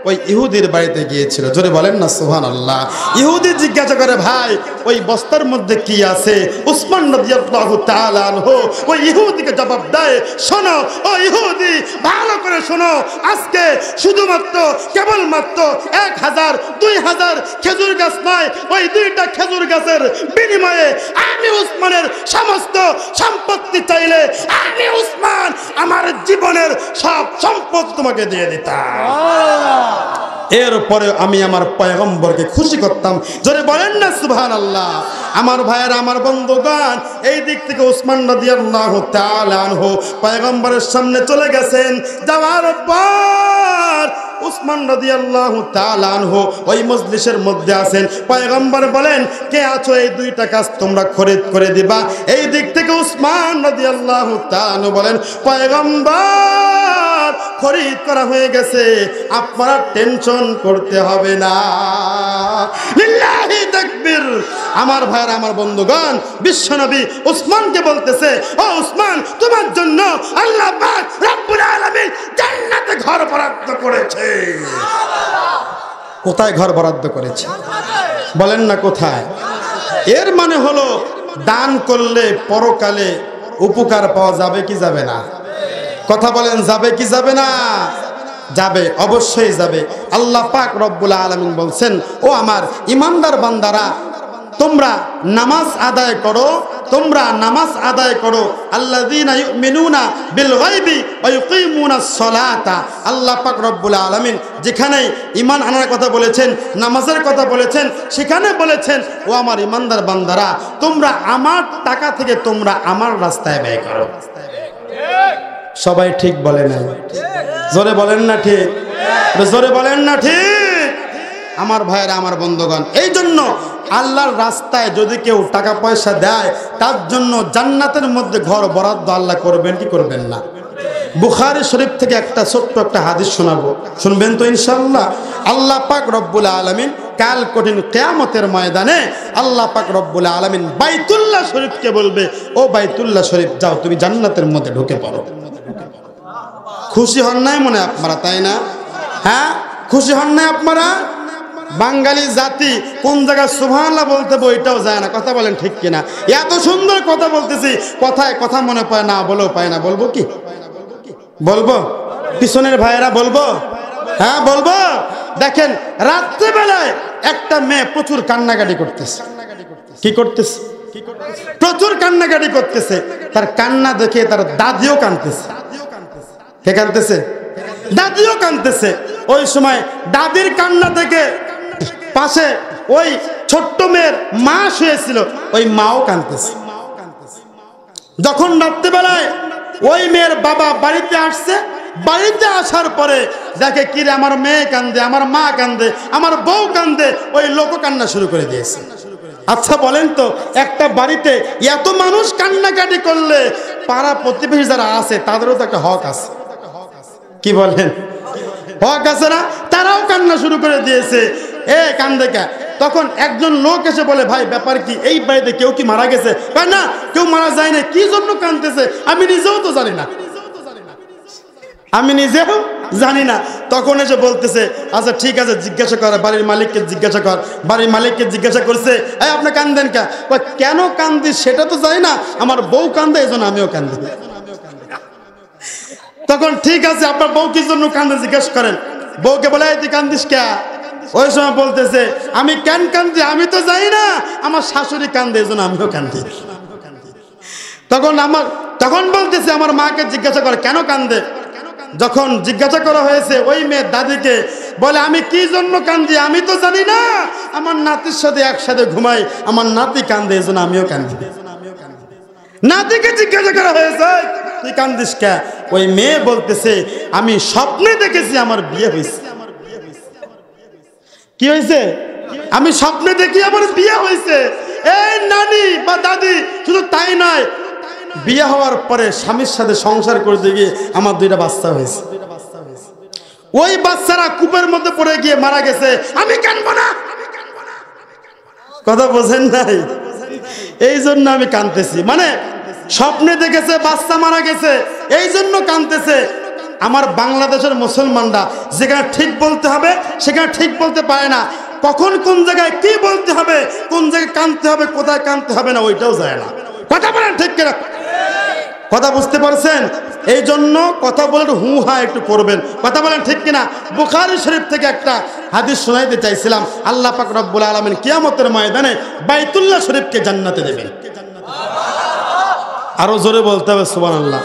ওই ইহুদির বাড়িতে গিয়েছিল। জোরে বলেন না সুবহানাল্লাহ। ইহুদি জিজ্ঞাসা করে, ভাই ওই বস্তার মধ্যে কি আছে? উসমান রাদিয়াল্লাহু তাআলা আনহু ওই ইহুদিকে জবাব দেয়, শোনো ও ইহুদি, ভালো করে শোনো, আজকে শুধুমাত্র কেবলমাত্র 1000 2000 খেজুর গাছ নয়, ওই 2টা খেজুর গাছের বিনিময়ে আমি উসমানের সমস্ত সম্পত্তি চাইলে আমি উসমান আমার জীবনের সব সম্পদ তোমাকে দিয়ে দিতাম। এরপরে আমি আমার পয়গম্বরকে খুশি করতাম। জোরে বলেন না সুবহানাল্লাহ। আমার ভাইয়েরা, আমার বন্ধুগণ, এই দিক থেকে উসমান রাদিয়াল্লাহু তাআলা আনহু পয়গম্বরের সামনে চলে গেছেন। যাওয়ার পর উসমান রাদিয়াল্লাহু তাআলা আনহু ওই মজলিসের মধ্যে আছেন। পয়গম্বর বলেন, কে আছো এই 2টা গাছ তোমরা খরিদ করে দিবা? এই দিক থেকে উসমান রাদিয়াল্লাহু তাআলা আনহু বলেন, পয়গম্বর, খরিদ করা হয়ে গেছে, আপনারা টেনশন করতে হবে না। লিল্লাহি তাকবীর। আমার ভাইরা, আমার বন্ধুগণ, বিশ্বনবী উসমানকে বলতেছে, ও উসমান, তোমার জন্য আল্লাহ পাক রব্বুল আলামিন জান্নাতে ঘর বরাদ্দ করেছে। কোথায় ঘর বরাদ্দ করেছে? বলেন না কোথায়? এর মানে হলো দান করলে পরকালে উপকার পাওয়া যাবে কি যাবে না? কথা বলেন, যাবে কি যাবে না? যাবে, অবশ্যই যাবে। আল্লাহ পাক রব্বুল আলামিন বলছেন, ও আমার ইমানদার বান্দারা, তোমরা নামাজ আদায় করো, তোমরা নামাজ আদায় করো। আল্লাযীনা ইউমিনুনা বিল গায়বি ওয়া ইউকিমুনাস সালাতা। আল্লাহ পাক রব্বুল আলামিন যেখানে ঈমান আনার কথা বলেছেন, নামাজের কথা বলেছেন, সেখানে বলেছেন, ও আমার ইমানদার বান্দারা, তোমরা আমার টাকা থেকে তোমরা আমার রাস্তায় ব্যয় করো। সবাই ঠিক বলে না? জোরে বলেন না ঠিক? জোরে বলেন না ঠিক? আমার ভাইয়েরা, আমার বন্ধুগণ, এই জন্য আল্লাহর রাস্তায় যদি কেউ টাকা পয়সা দেয়, তার জন্য জান্নাতের মধ্যে ঘর বরাদ্দ আল্লাহ করবেন কি করবেন না? বুখারী শরীফ থেকে একটা ছোট্ট একটা হাদিস শোনাবো, শুনবেন তো ইনশাআল্লাহ। আল্লাহ পাক রব্বুল আলামিন কাল কঠিন কিয়ামতের ময়দানে আল্লাহ পাক রব্বুল আলামিন বাইতুল্লাহ শরীফকে বলবে, ও বাইতুল্লাহ শরীফ, যাও তুমি জান্নাতের মধ্যে ঢুকে পড়ো। খুশি হন নাই মনে আপনারা, তাই না? হ্যাঁ, খুশি হন না আপনারা? বাঙালি জাতি কোন জায়গায় সুবহানাল্লাহ বলতে বইটাও যায় না, কথা বলেন ঠিক কিনা? এত সুন্দর কথা বলতেছি, কথায় কথা মনে পায় না, বলেও পায় না। বলবো কি? বলবো? পিছনের ভাইয়েরা বলবো? হ্যাঁ বলবো। দেখেন রাত্রেবেলায় একটা মেয়ে প্রচুর কান্নাকাটি করতেছে। কি করতেছে? প্রচুর কান্নাকাটি করতেছে। তার কান্না দেখে তার দাদিও কাঁদতেছে। কে কাঁদতেছে? দাদিও কাঁদতেছে। ওই সময় দাদির কান্না থেকে পাশে ওই ছোট্ট মেয়ের মা শুয়েছিল, ওই মাও কাঁদতেছে। যখন রাত্রিবেলায় ওই মেয়ের বাবা বাড়িতে আসছে, বাড়িতে আসার পরে দেখে কিরে আমার মেয়ে কান্দে, আমার মা কান্দে, আমার বউ কান্দে, ওই লোক কান্না শুরু করে দিয়েছে। আচ্ছা বলেন তো, একটা বাড়িতে এত মানুষ কান্নাকাটি করলে পাড়া প্রতিবেশী যারা আছে তাদেরও তো একটা হক আছে। কি বলেন? হক আছে না? তারাও কান্না শুরু করে দিয়েছে। এ কান্দে কে? তখন একজন লোক এসে বলে, ভাই ব্যাপার কি, এই বাড়িতে কেউ কি মারা গেছে? না, কেউ মারা যায় না। কি জন্য কাঁদতেছে আমি নিজেও তো জানি না, আমি নিজেও জানি না। তখন এসে বলতেছে, আচ্ছা ঠিক আছে, জিজ্ঞাসা কর, বাড়ির মালিককে জিজ্ঞাসা কর। বাড়ির মালিককে জিজ্ঞাসা করছে, এই আপনি কান্দেন কেন কান্দি সেটা তো জানি না, আমার বউ কান্দে এই জন্য আমিও কান্দি। তখন ঠিক আছে, আপনার বউ কি জন্য কান্দে জিজ্ঞাসা করেন। বউকে বলে, তুই কান্দিস কে? ওই সময় বলতেছে, আমি কেন কান্দি আমি তো জানি না, আমার শাশুড়ি কান্দে এই জন্য আমিও কান্দি। তখন বলতেছে, আমার মাকে জিজ্ঞাসা করে কেন কান্দে। যখন জিজ্ঞাসা করা হয়েছে ওই মেয়ের দাদিকে, বলে আমি কি জন্য কান্দি আমি তো জানি না, আমার নাতির সাথে একসাথে ঘুমাই, আমার নাতি কান্দে এই জন্য আমিও কান্দি। নাতিকে জিজ্ঞাসা করা হয়েছে, তুই কান্দিস কে? ওই মেয়ে বলতেছে, আমি স্বপ্নে দেখেছি আমার বিয়ে হয়েছে। কি হয়েছে? আমি স্বপ্নে দেখি আমার বিয়ে হয়েছে। এই নানি বা দাদি, শুধু তাই নয়, বিয়ে হওয়ার পরে স্বামীর সাথে সংসার করতে গিয়ে আমার 2টা বাচ্চা হয়েছে। ওই বাচ্চারা কূপের মধ্যে পড়ে গিয়ে মারা গেছে, আমি কাঁদবো না। কথা বোঝেন নাই? এই জন্য আমি কাঁদতেছি। মানে স্বপ্নে দেখেছে বাচ্চা মারা গেছে, এই জন্য কাঁদতেছে। আমার বাংলাদেশের মুসলমানরা যেখানে ঠিক বলতে হবে সেখানে ঠিক বলতে পারে না, কখন কোন জায়গায় কি বলতে হবে, কোন জায়গায় কাঁদতে হবে, কোথায় কাঁদতে হবে না, ওইটাও যায় না। কথা বলেন ঠিক কিনা? কথা বুঝতে পারছেন? এই জন্য কথা বলে হু হা একটু করবেন। কথা বলেন ঠিক কিনা? বুখারী শরীফ থেকে একটা হাদিস শোনাইতে চাইছিলাম। আল্লাহ পাক রব্বুল আলামিন কিয়ামতের ময়দানে বাইতুল্লাহ শরীফকে জান্নাতে দেবেন। আরো জোরে বলতে হবে সুবহানাল্লাহ।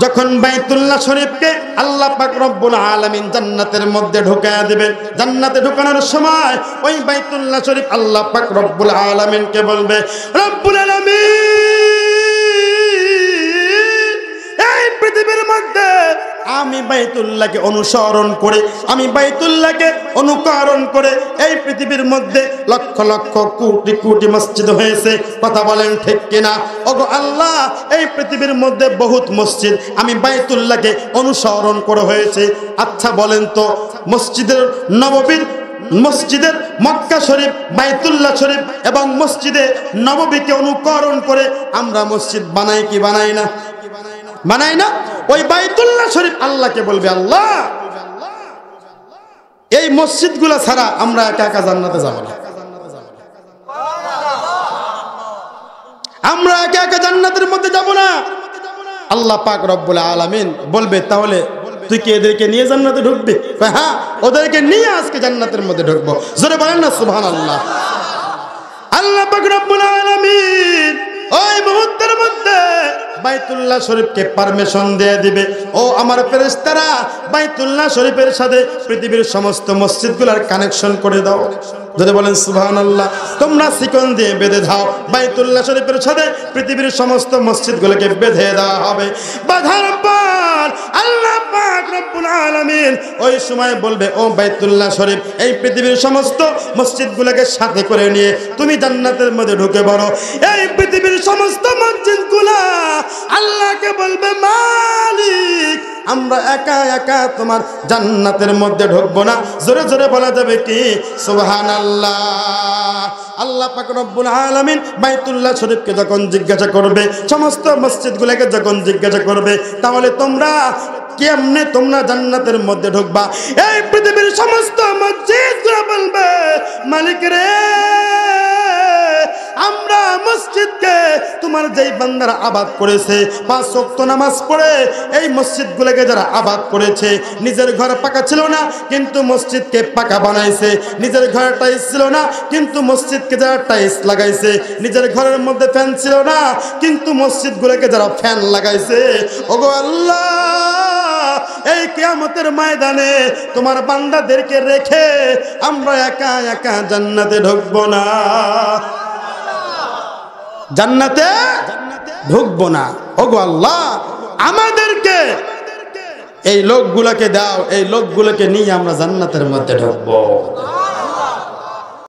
যখন বাইতুল্লাহ শরীফকে আল্লাহ পাক রব্বুল আলামিন জান্নাতের মধ্যে ঢুকায়া দিবেন, জান্নাতে ঢুকানোর সময় ওই বাইতুল্লাহ শরীফ আল্লাহ পাক রব্বুল আলামিনকে বলবে, রব্বুল আলামিন এই পৃথিবীর মধ্যে আমি বাইতুল্লাহকে অনুসরণ করে, আমি বাইতুল্লাহকে অনুকরণ করে এই পৃথিবীর মধ্যে লক্ষ লক্ষ কোটি কোটি মসজিদ হয়েছে। কথা বলেন ঠিক কিনা? ওগো আল্লাহ, এই পৃথিবীর মধ্যে বহুত মসজিদ আমি বাইতুল্লাহকে অনুসরণ করে হয়েছে। আচ্ছা বলেন তো, মসজিদের নববীর, মসজিদের মক্কা শরীফ, বাইতুল্লাহ শরীফ এবং মসজিদে নববীকে অনুকরণ করে আমরা মসজিদ বানাই কি বানাই না? বানাই না? ওই বাইতুল্লাহ শরীফ আল্লাহকে বলবে, আল্লাহ এই মসজিদগুলো ছাড়া আমরা একা একা জান্নাতে যাব না, আমরা একা একা জান্নাতের মধ্যে যাব না। আল্লাহ পাক রব্বুল আলামিন বলবে, তাহলে তুই কি এদেরকে নিয়ে জান্নাতে ঢুকবি? হ্যাঁ, ওদেরকে নিয়ে আজকে জান্নাতের মধ্যে ঢুকবো। জোরে বলেন না সুবহানাল্লাহ। আল্লাহ পাক রব্বুল আলামিন ওই মুহূর্তের মধ্যে বাইতুল্লাহ শরীফকে পারমিশন দিয়ে দিবে, ও আমার ফেরেশতারা বাইতুল্লাহ শরীফের সাথে পৃথিবীর সমস্ত মসজিদগুলোর কানেকশন করে দাও। যদি বলেন সুবহানাল্লাহ, তোমরা শিকল দিয়ে বেঁধে দাও, বাইতুল্লাহ শরীফের সাথে পৃথিবীর সমস্ত মসজিদগুলোকে বেঁধে দেওয়া হবে। বাঁধার পর আল্লাহ পাক রব্বুল আলামিন ওই সময় বলবে, ও বাইতুল্লাহ শরীফ, এই পৃথিবীর সমস্ত মসজিদগুলোকে সাথে করে নিয়ে তুমি জান্নাতের মধ্যে ঢুকে পড়ো। এই পৃথিবীর সমস্ত মসজিদগুলা আল্লাহকে বলবে, মালিক আমরা একা একা তোমার জান্নাতের মধ্যে ঢুকবো না। জোরে জোরে বলা যাবে কি সুবহানাল্লাহ। আল্লাহ পাক রব্বুল আলামিন বাইতুল্লাহ শরীফকে যখন জিজ্ঞাসা করবে, সমস্ত মসজিদগুলোকে যখন জিজ্ঞাসা করবে, তাহলে তোমরা কেমনে তোমরা জান্নাতের মধ্যে ঢুকবা? এই পৃথিবীর সমস্ত মসজিদগুলো বলবে, মালিক রে, আমরা মসজিদকে তোমার যেই বান্দারা আবাদ করেছে, 5 ওয়াক্ত নামাজ পড়ে এই মসজিদগুলোকে যারা আবাদ করেছে, নিজের ঘর পাকা ছিল না কিন্তু মসজিদকে পাকা বানাইছে, নিজের ঘরে টাইলস ছিল না কিন্তু মসজিদকে যারা টাইলস লাগাইছে, নিজের ঘরের মধ্যে ফ্যান ছিল না কিন্তু মসজিদগুলোকে যারা ফ্যান লাগাইছে, ওগো আল্লাহ, এই কিয়ামতের ময়দানে তোমার বান্দাদেরকে রেখে আমরা একা একা জান্নাতে ঢুকবো না, জান্নাতে ঢুকবো না। ওগো আল্লাহ, আমাদেরকে এই লোকগুলোকে দাও, এই লোকগুলোকে নিয়ে আমরা জান্নাতের মধ্যে ঢুকবো।